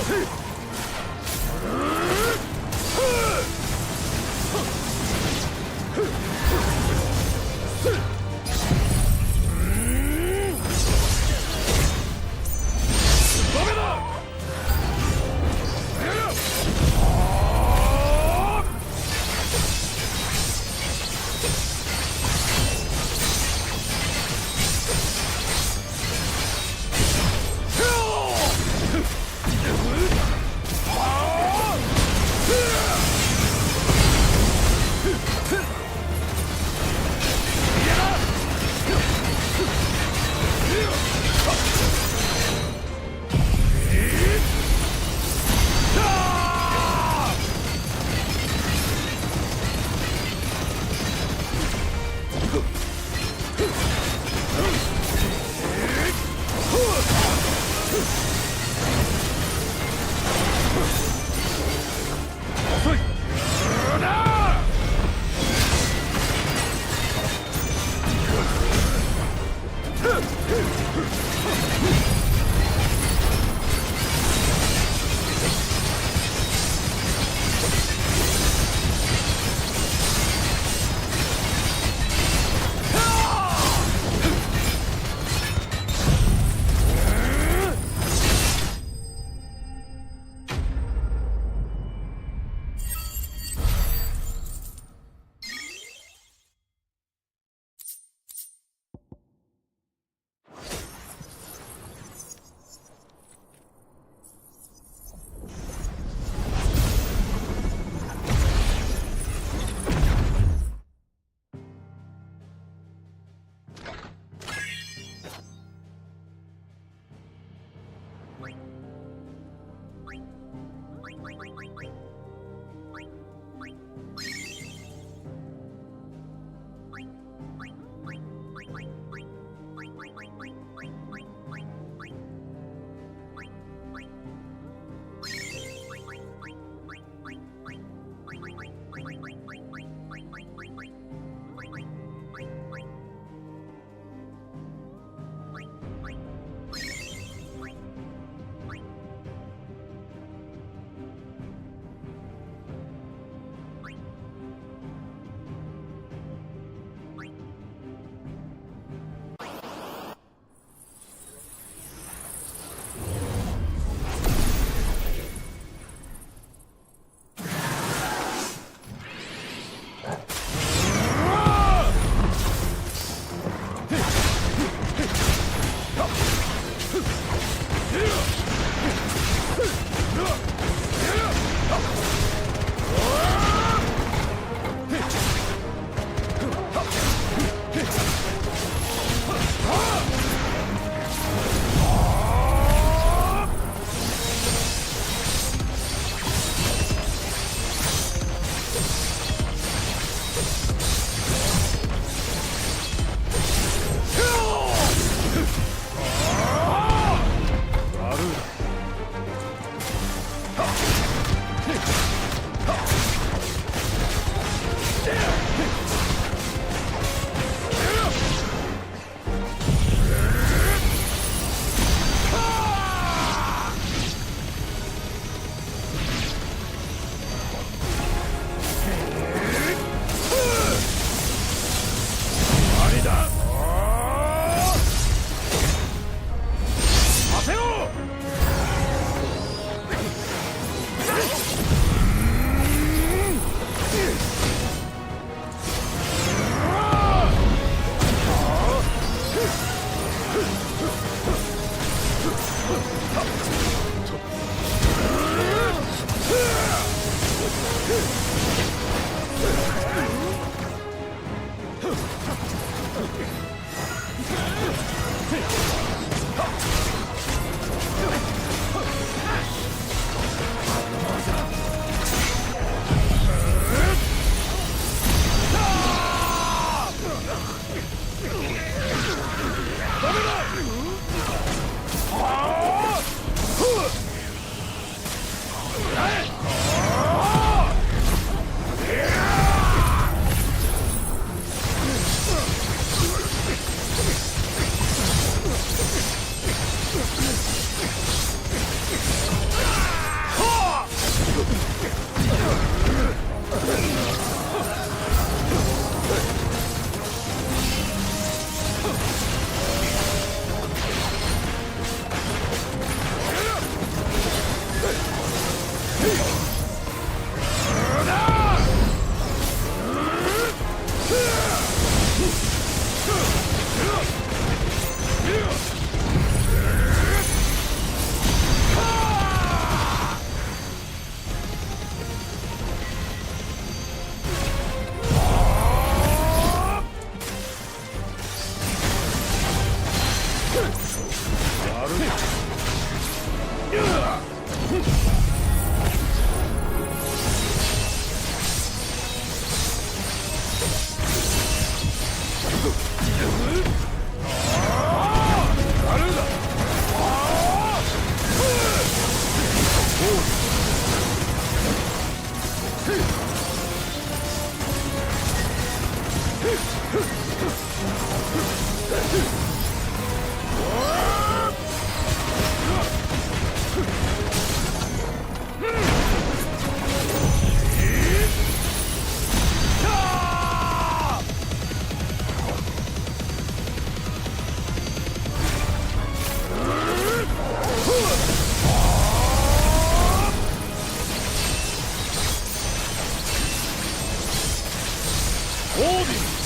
ダメだ。オーディン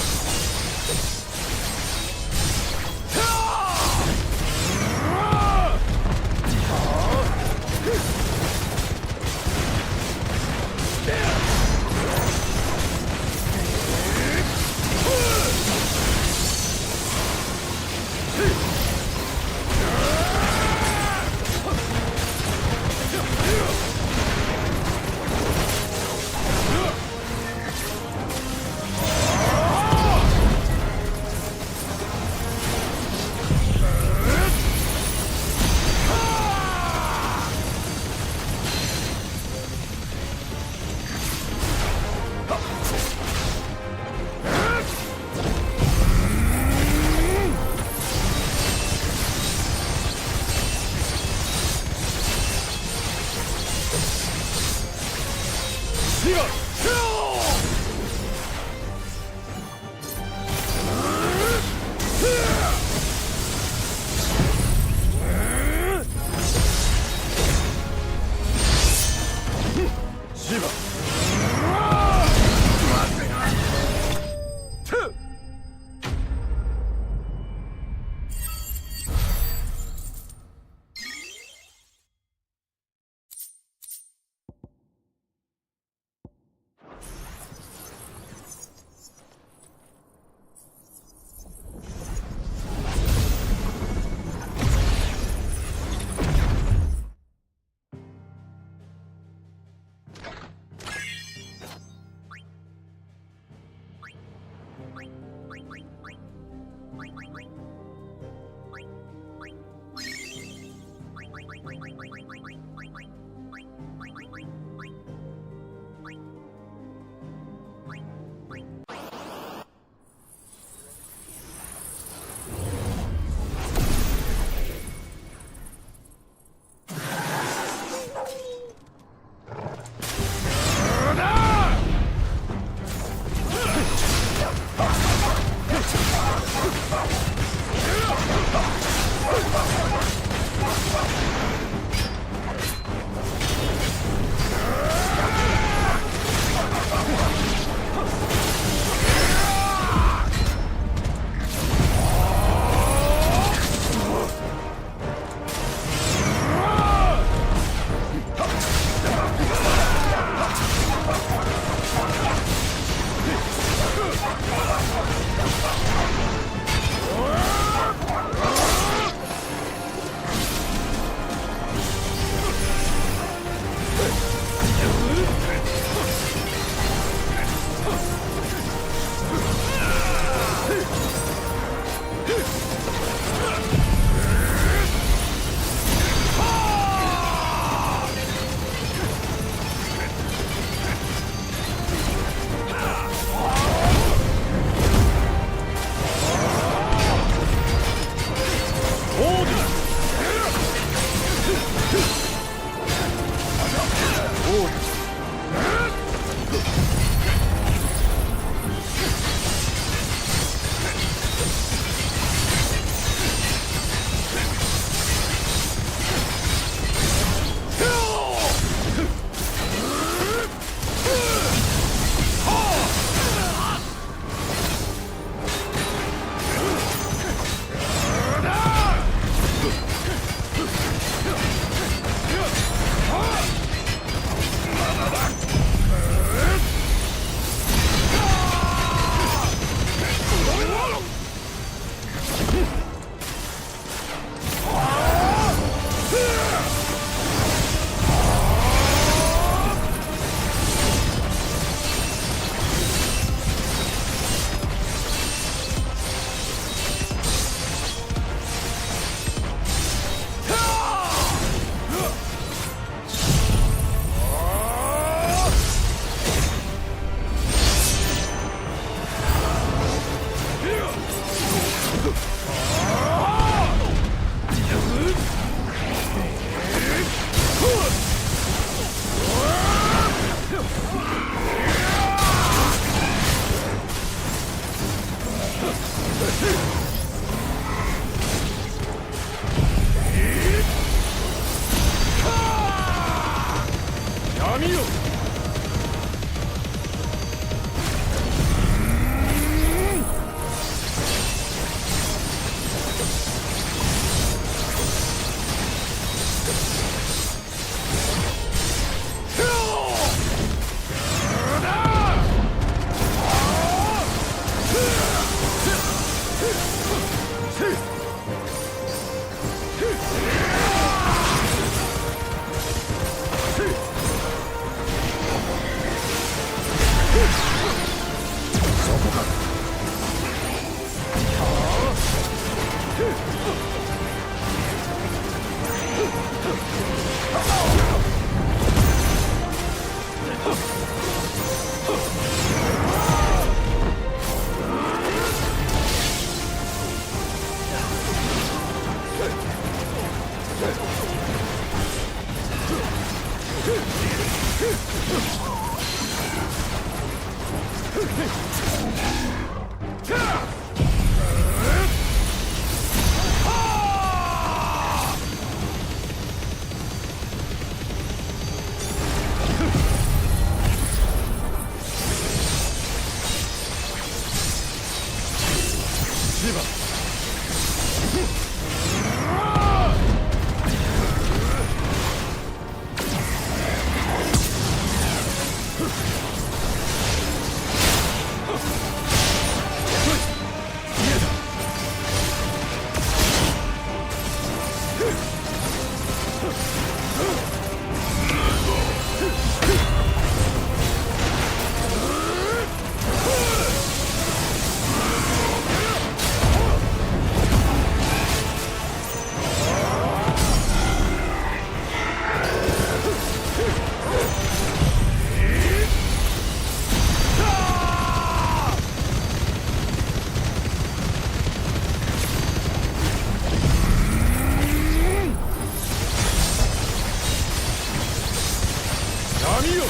闇よ。闇よ。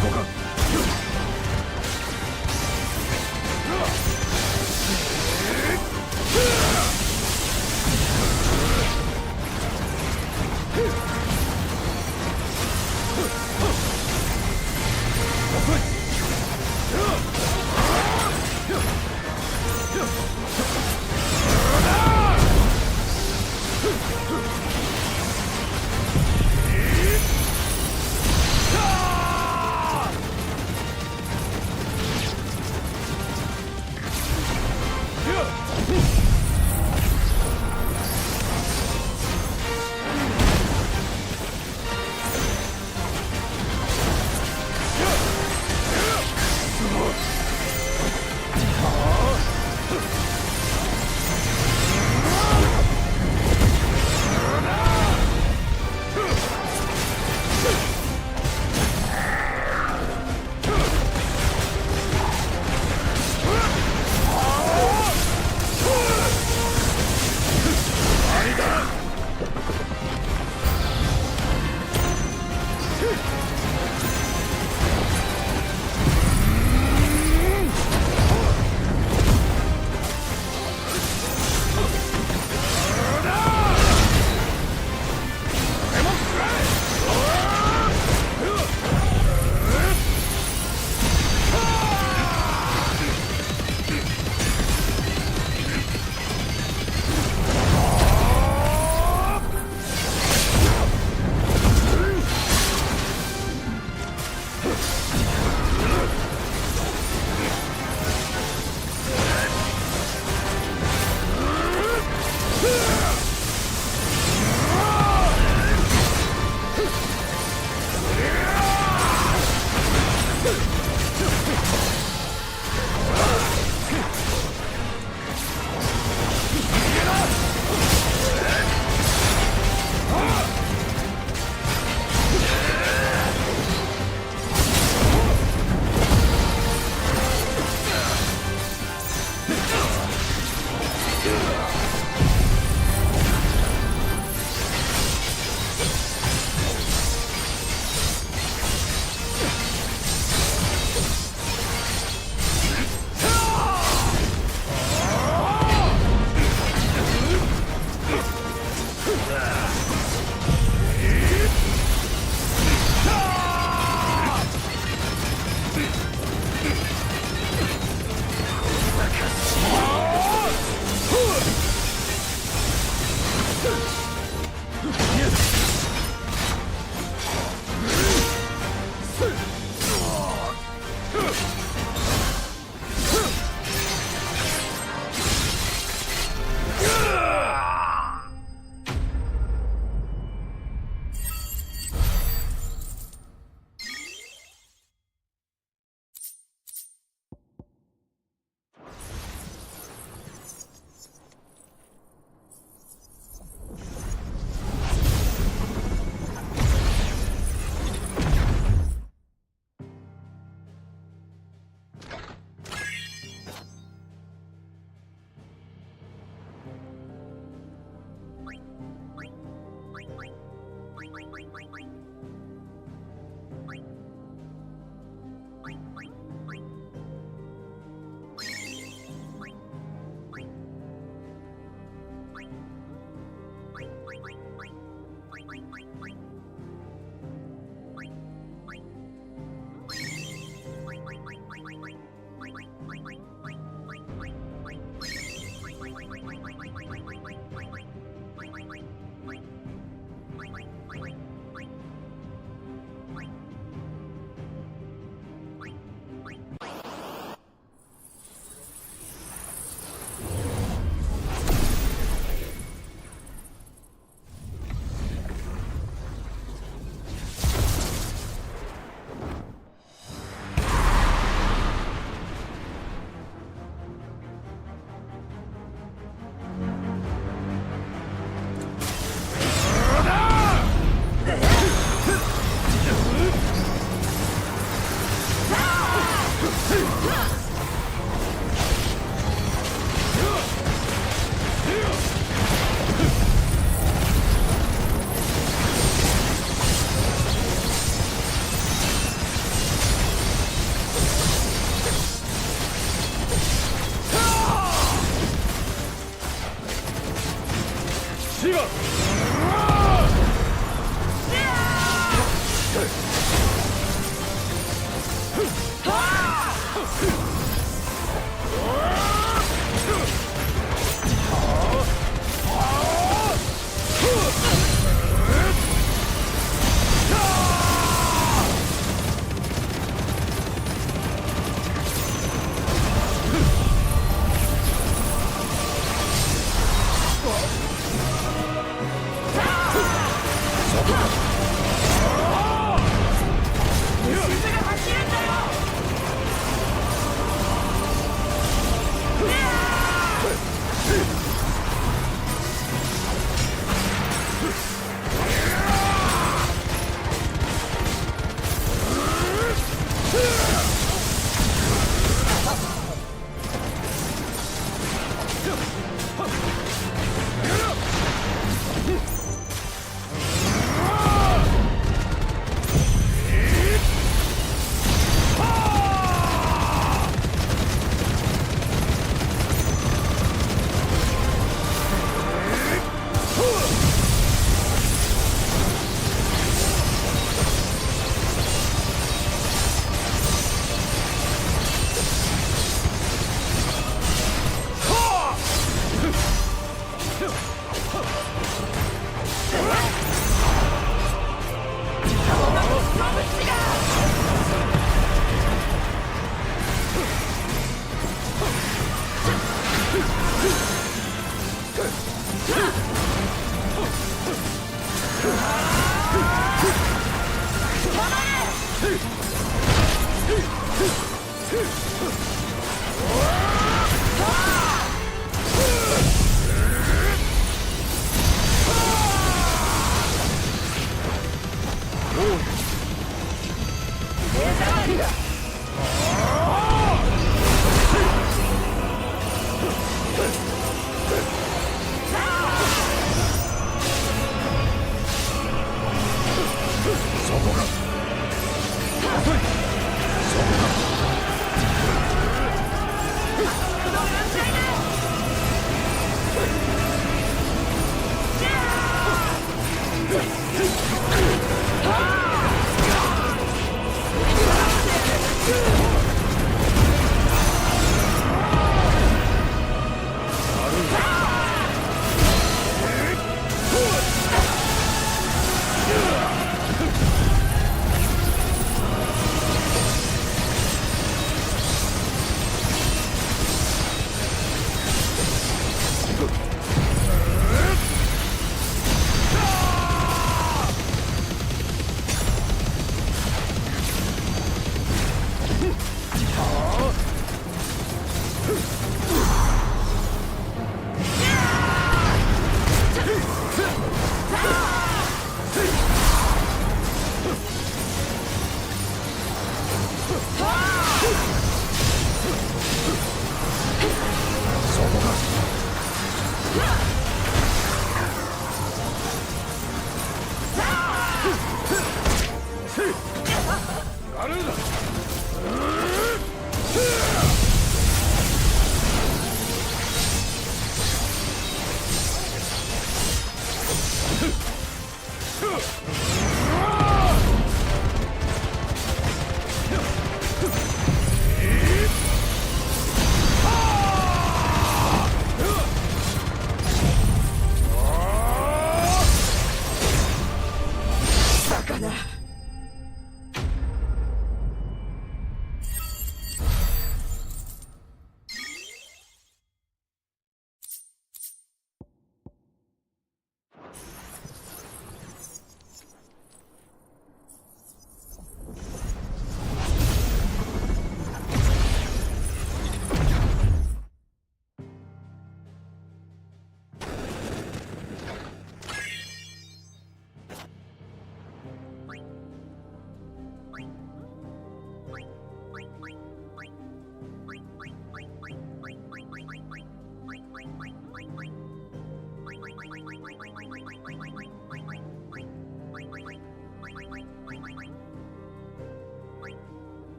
こか。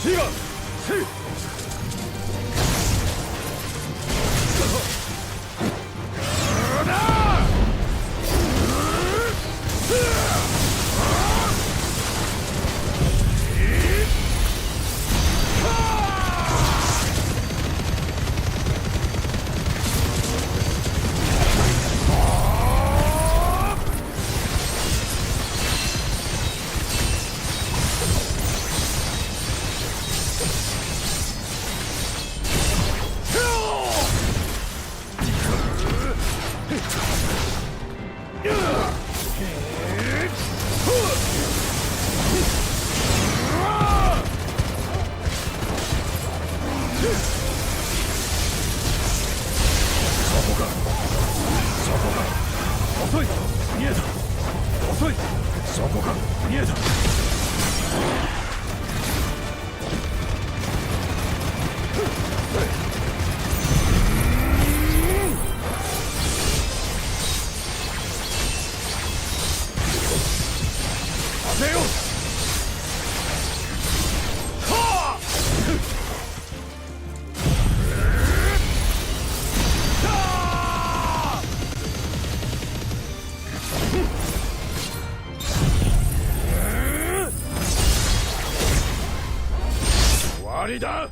火がせい遅い見えた遅いそこか見えた当てよう終わりだ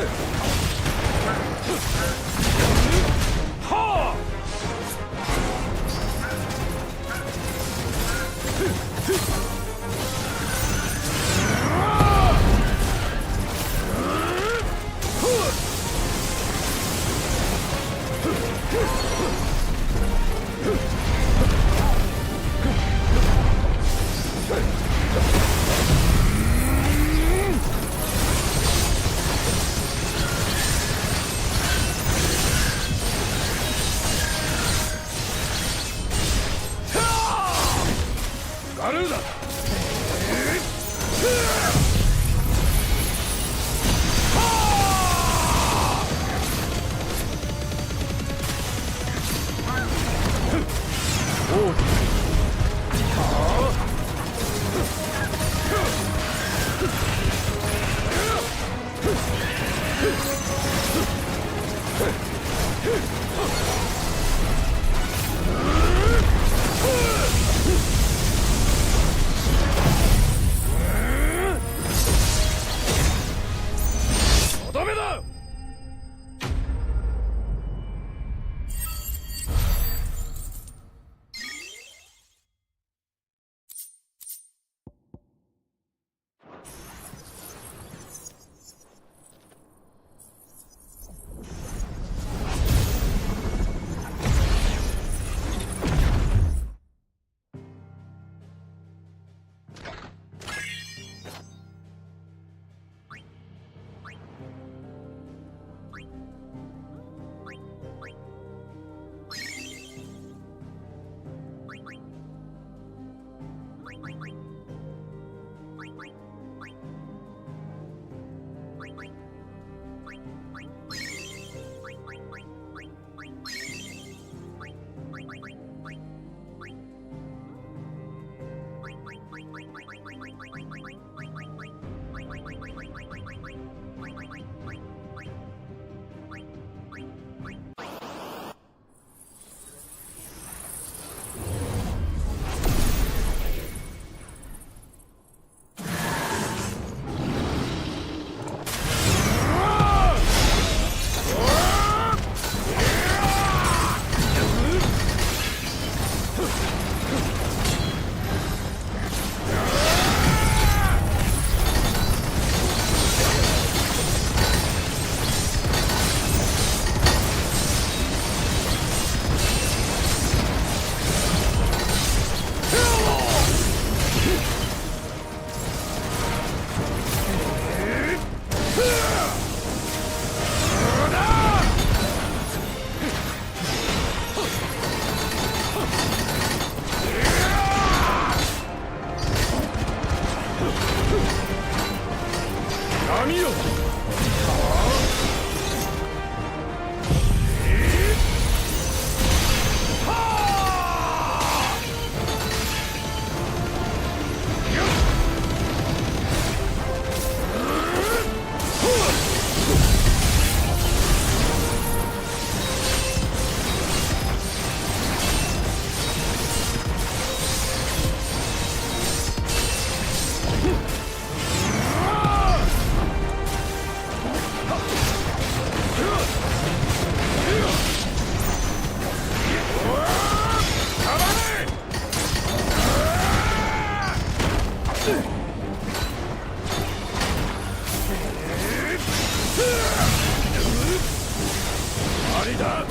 はガルーダ。とどめだ。見ろ。ありだ。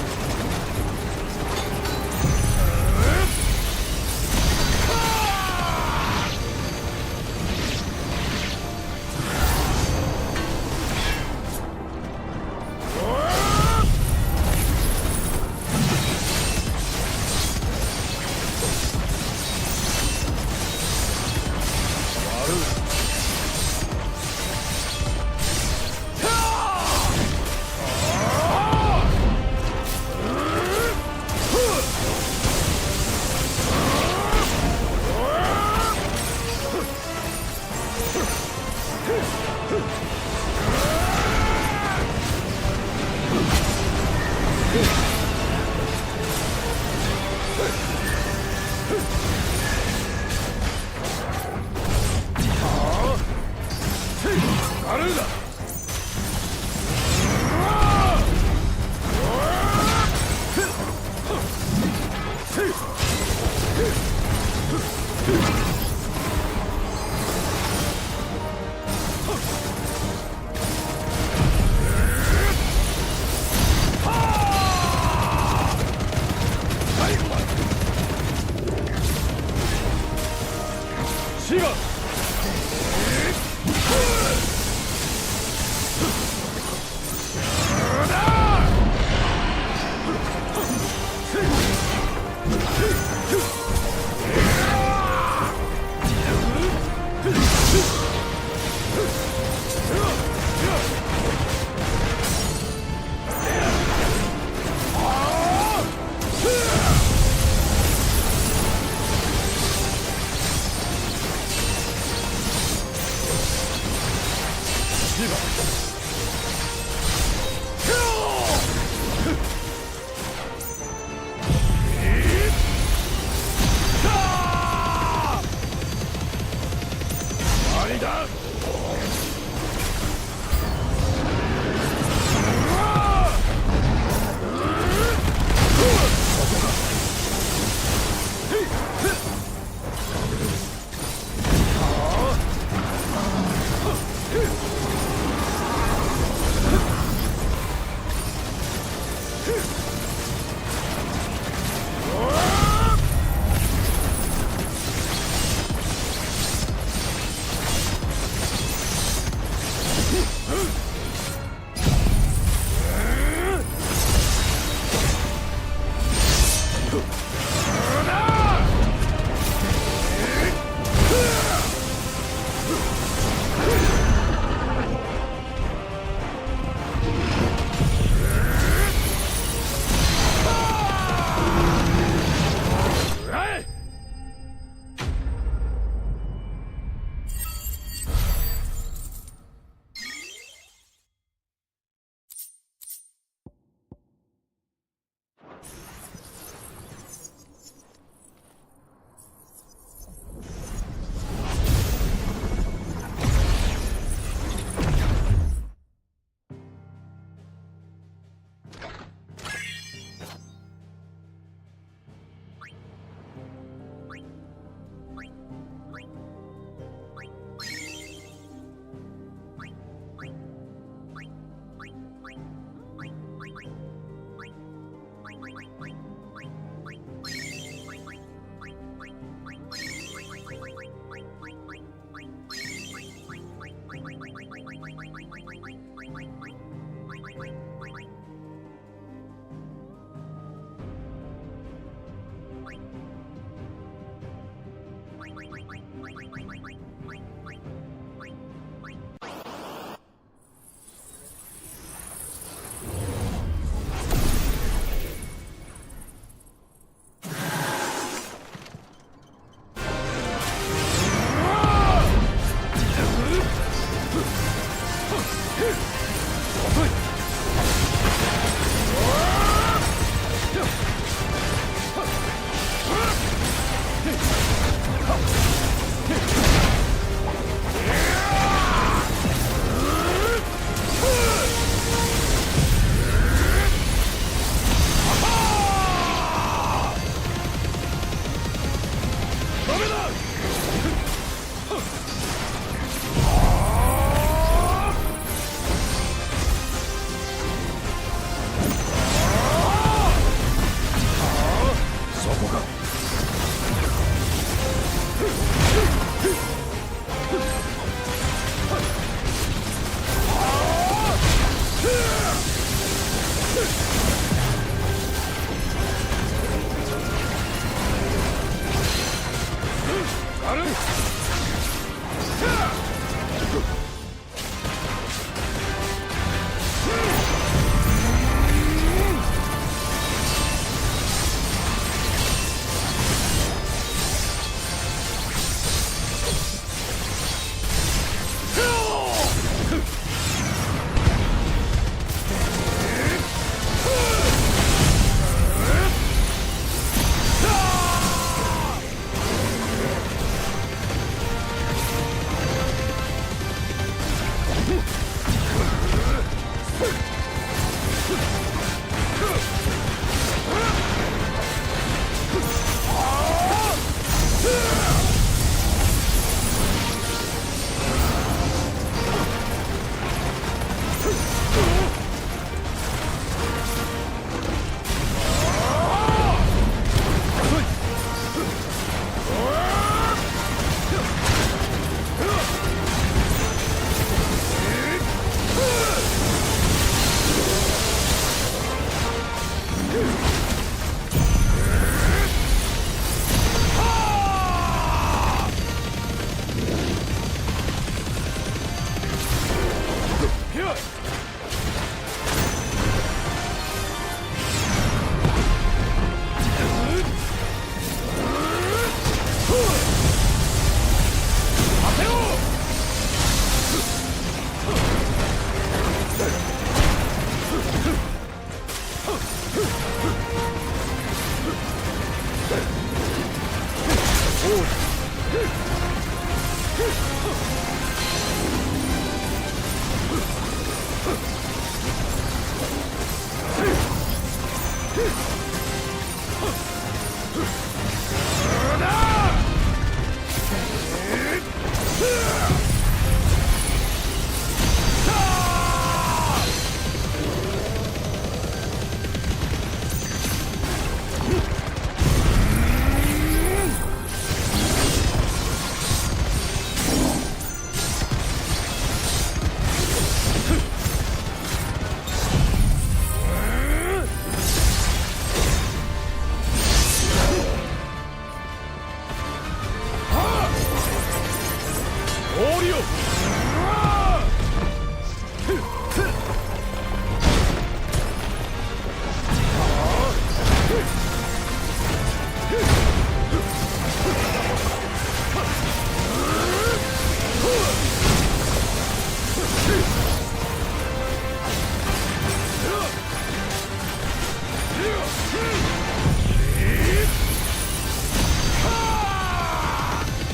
氷よ。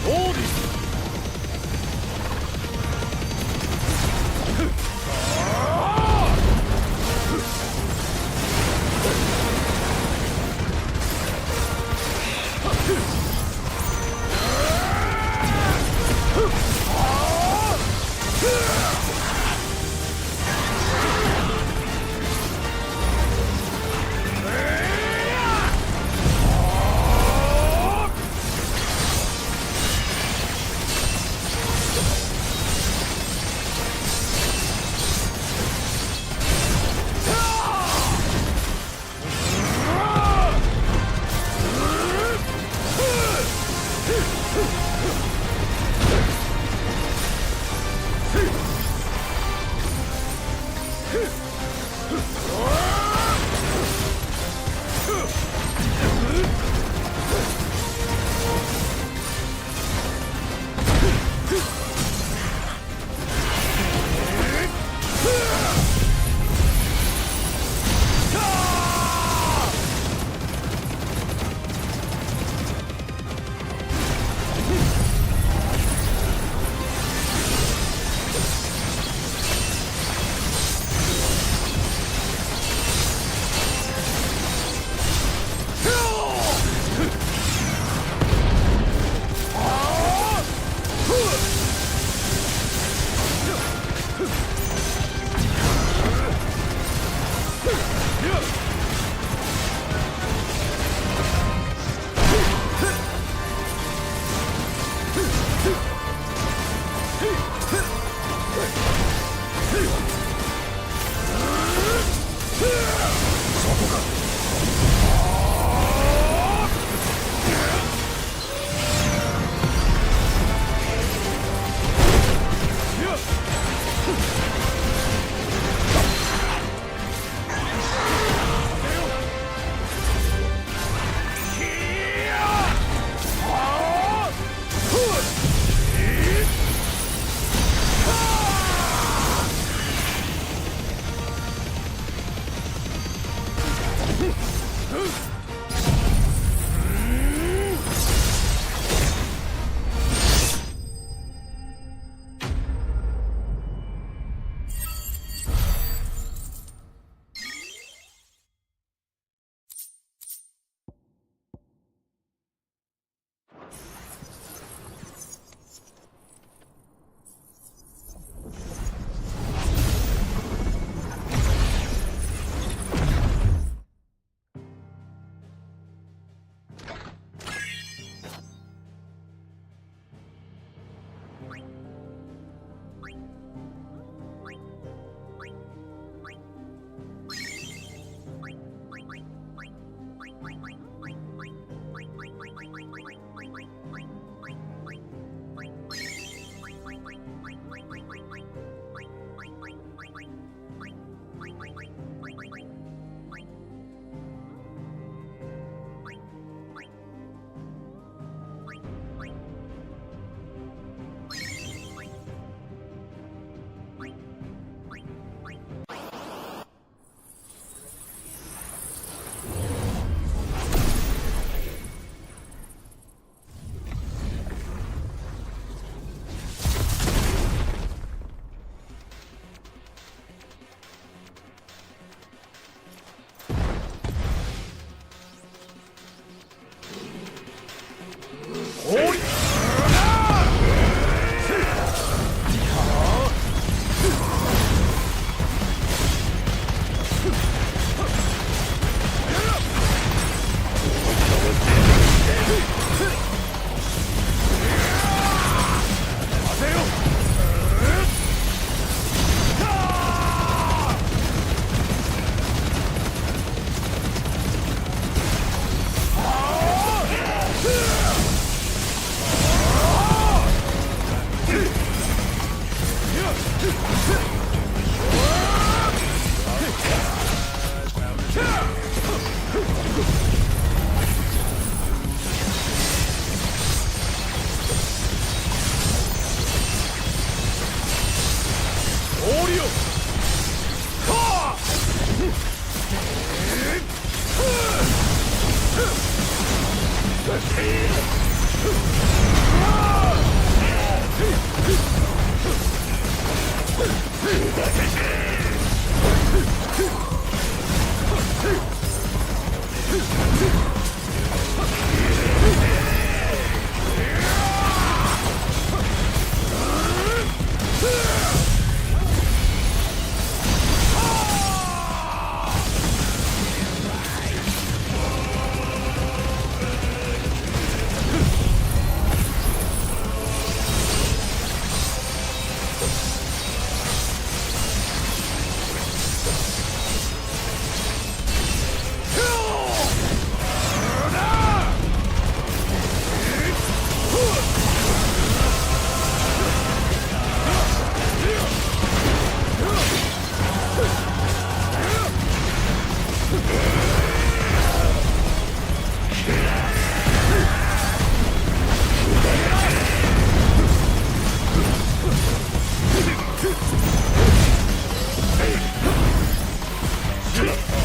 オーディス。こ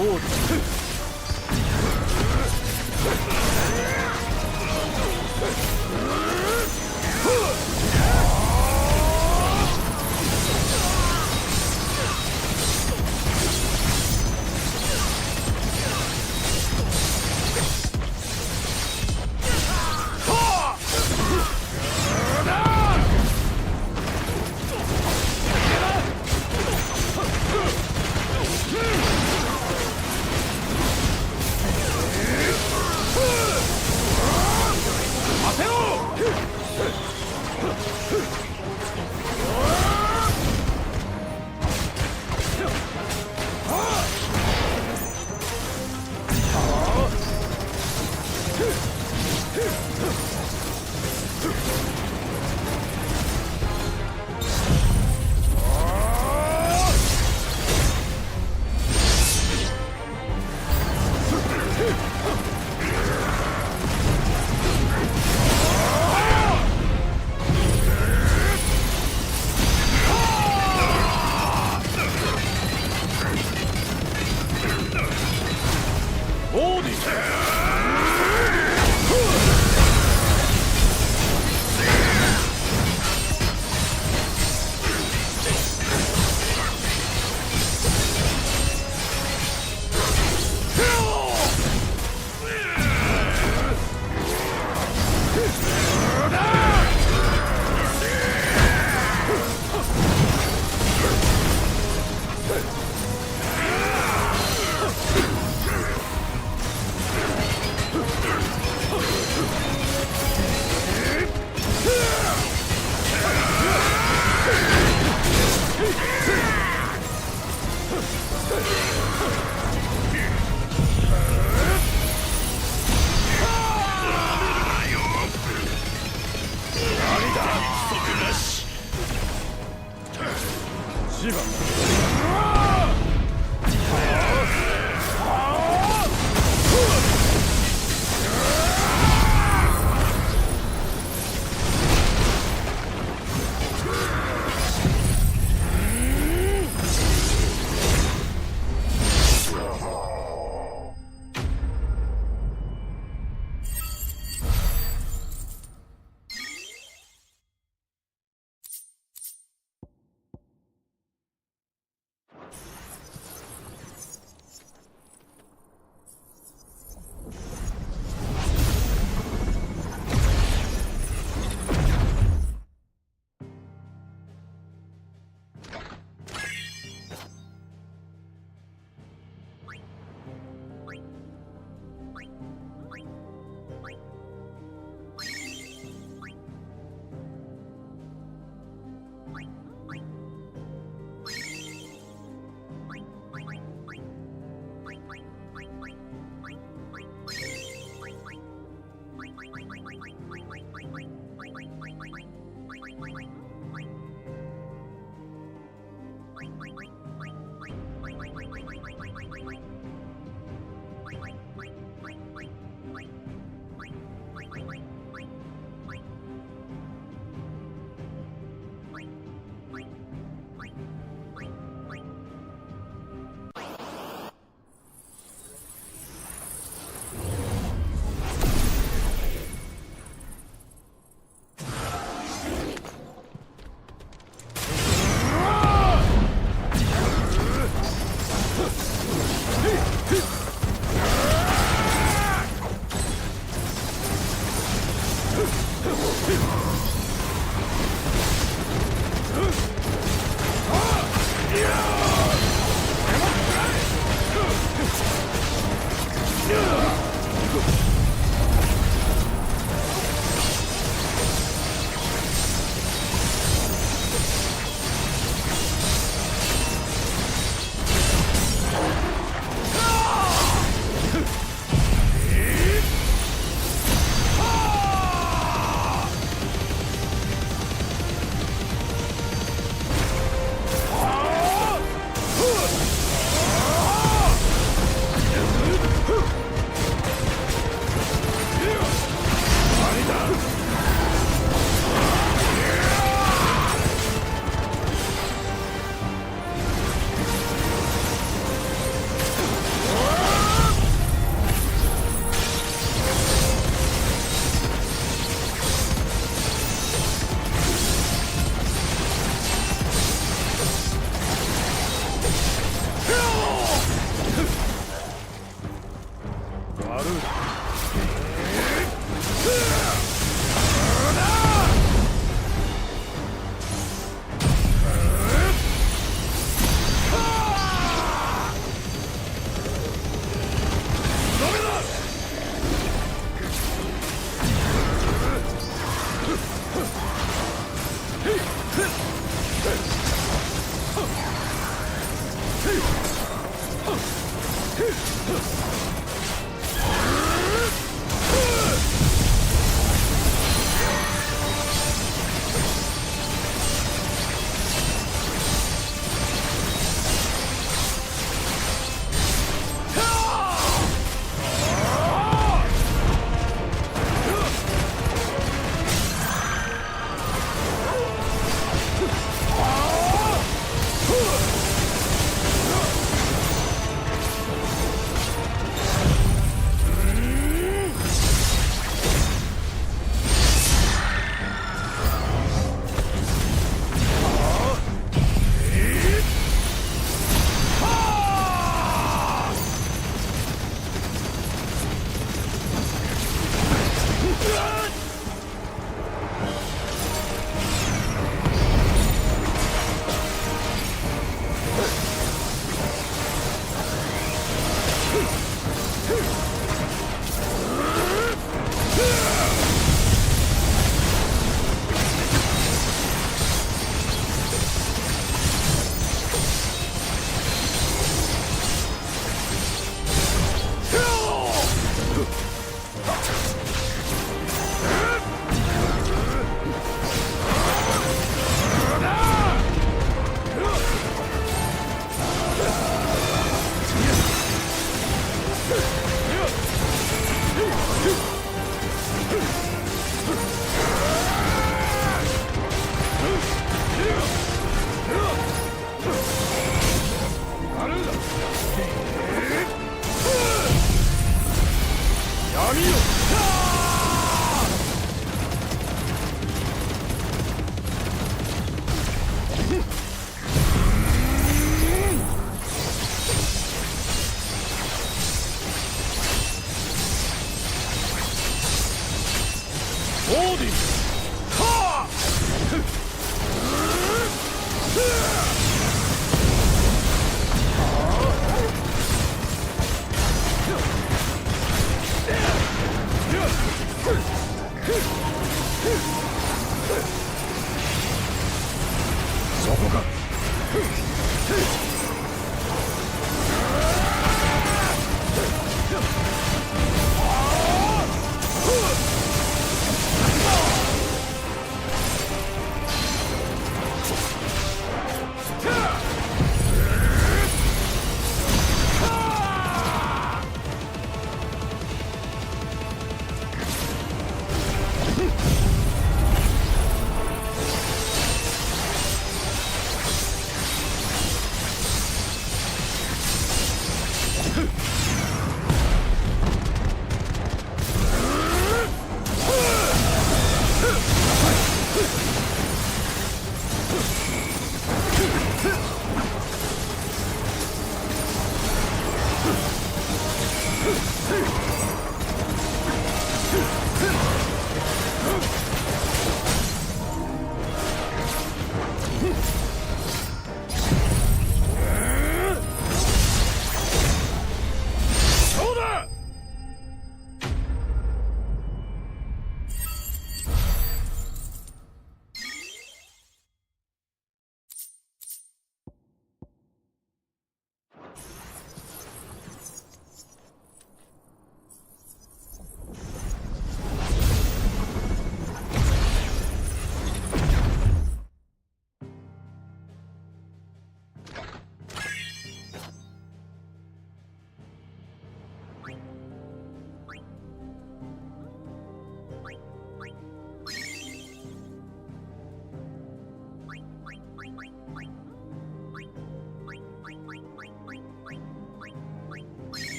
王だ。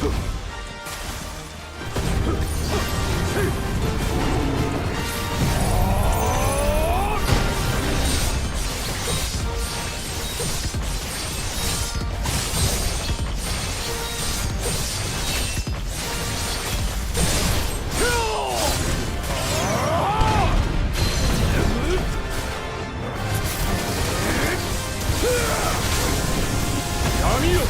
闇よ。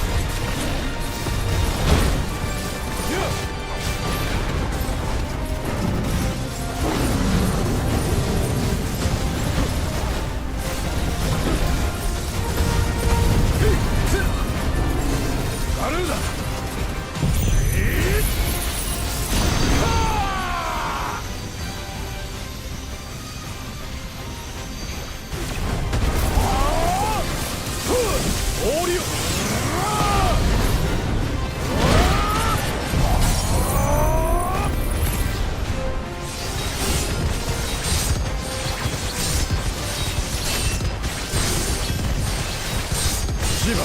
ガルーダ。氷よ。シバ。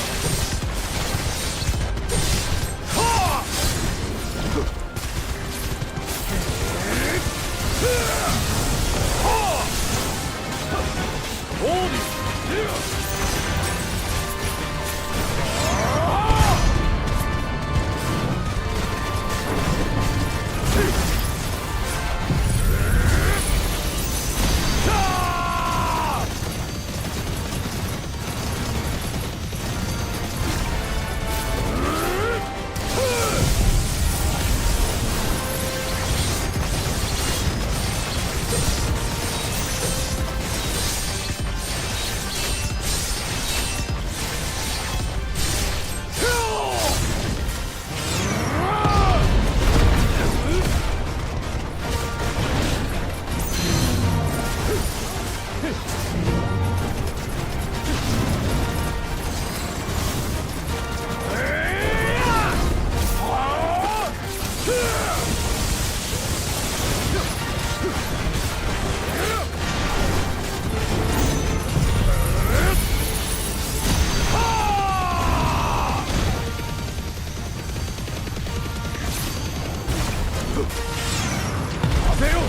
オービス。せよ。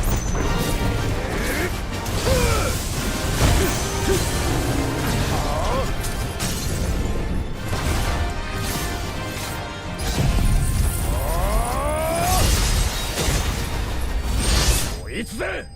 こいつぜ。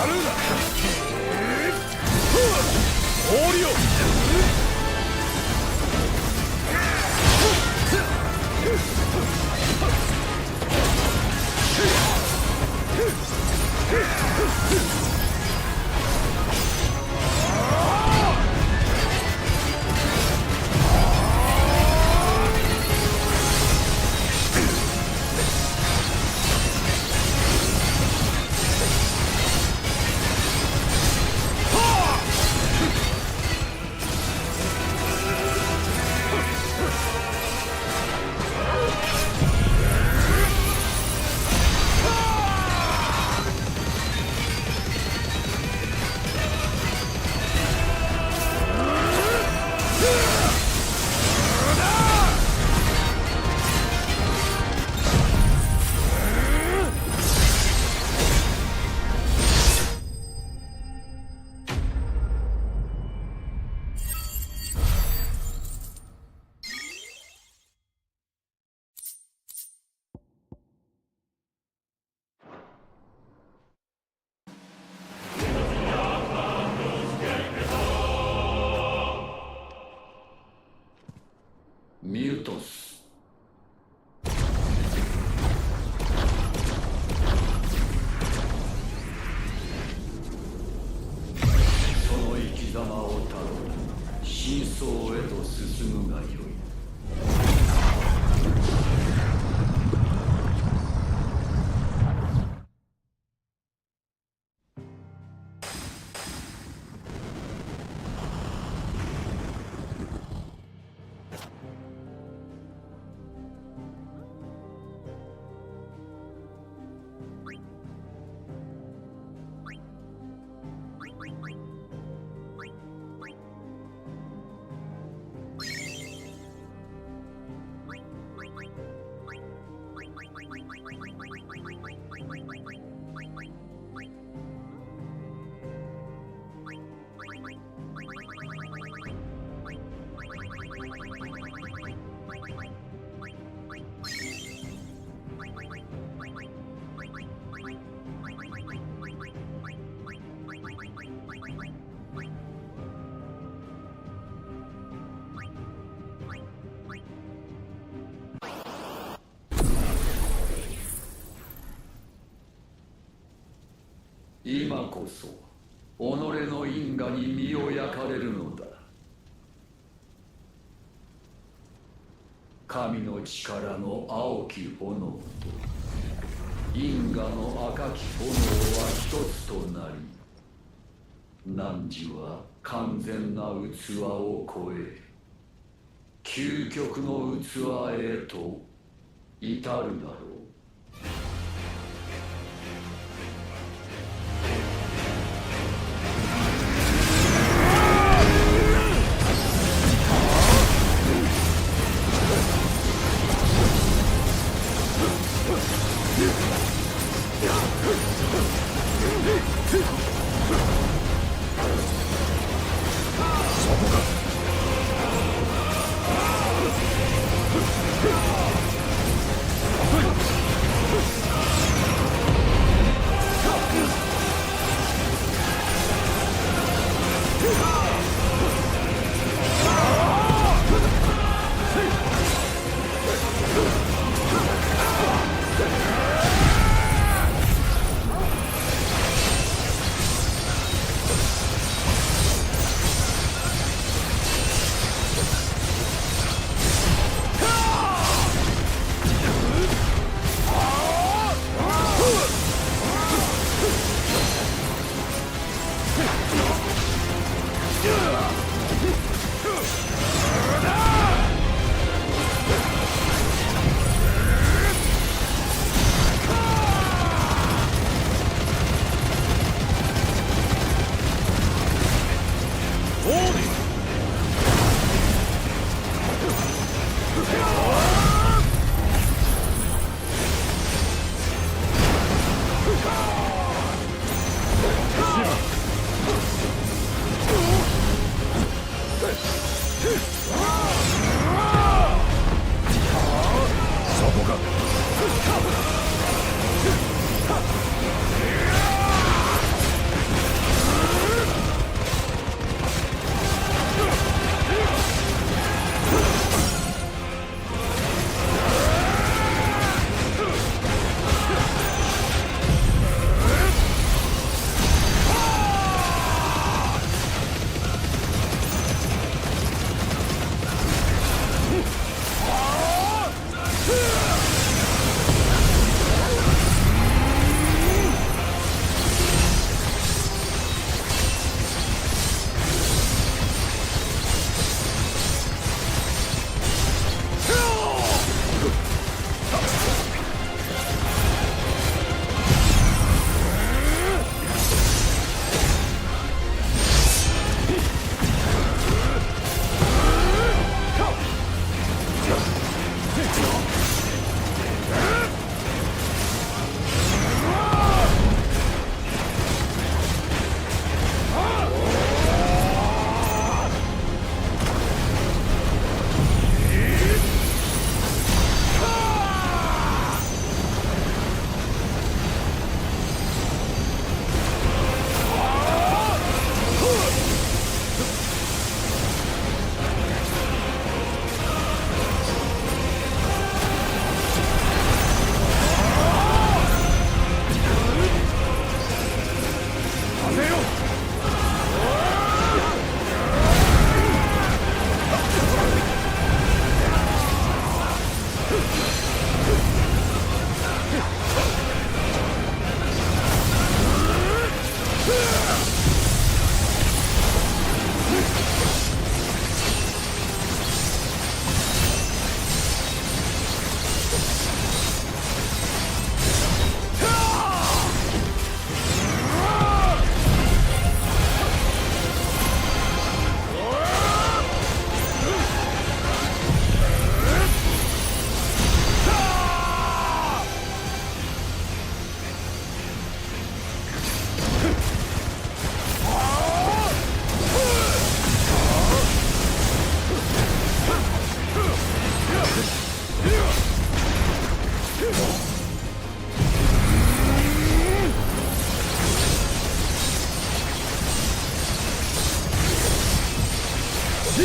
ルーだ氷よミュートスその生き様をたどり真相へと進むがよい。今こそ己の因果に身を焼かれるのだ。神の力の青き炎と因果の赤き炎は一つとなり、汝は完全な器を超え究極の器へと至るだろう。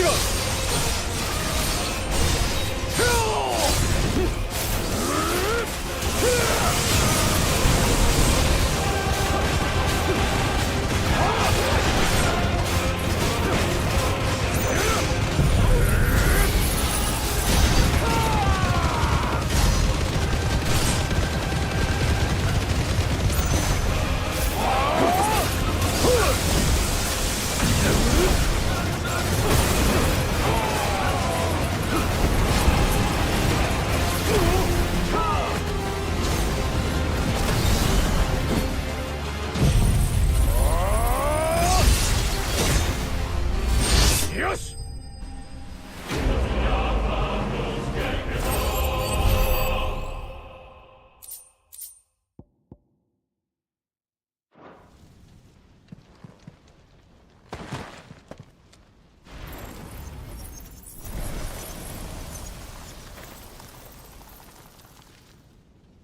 がよし。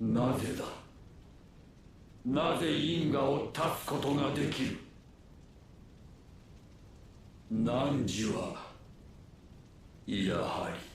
なぜだ。なぜ因果を断つことができる。汝はやはり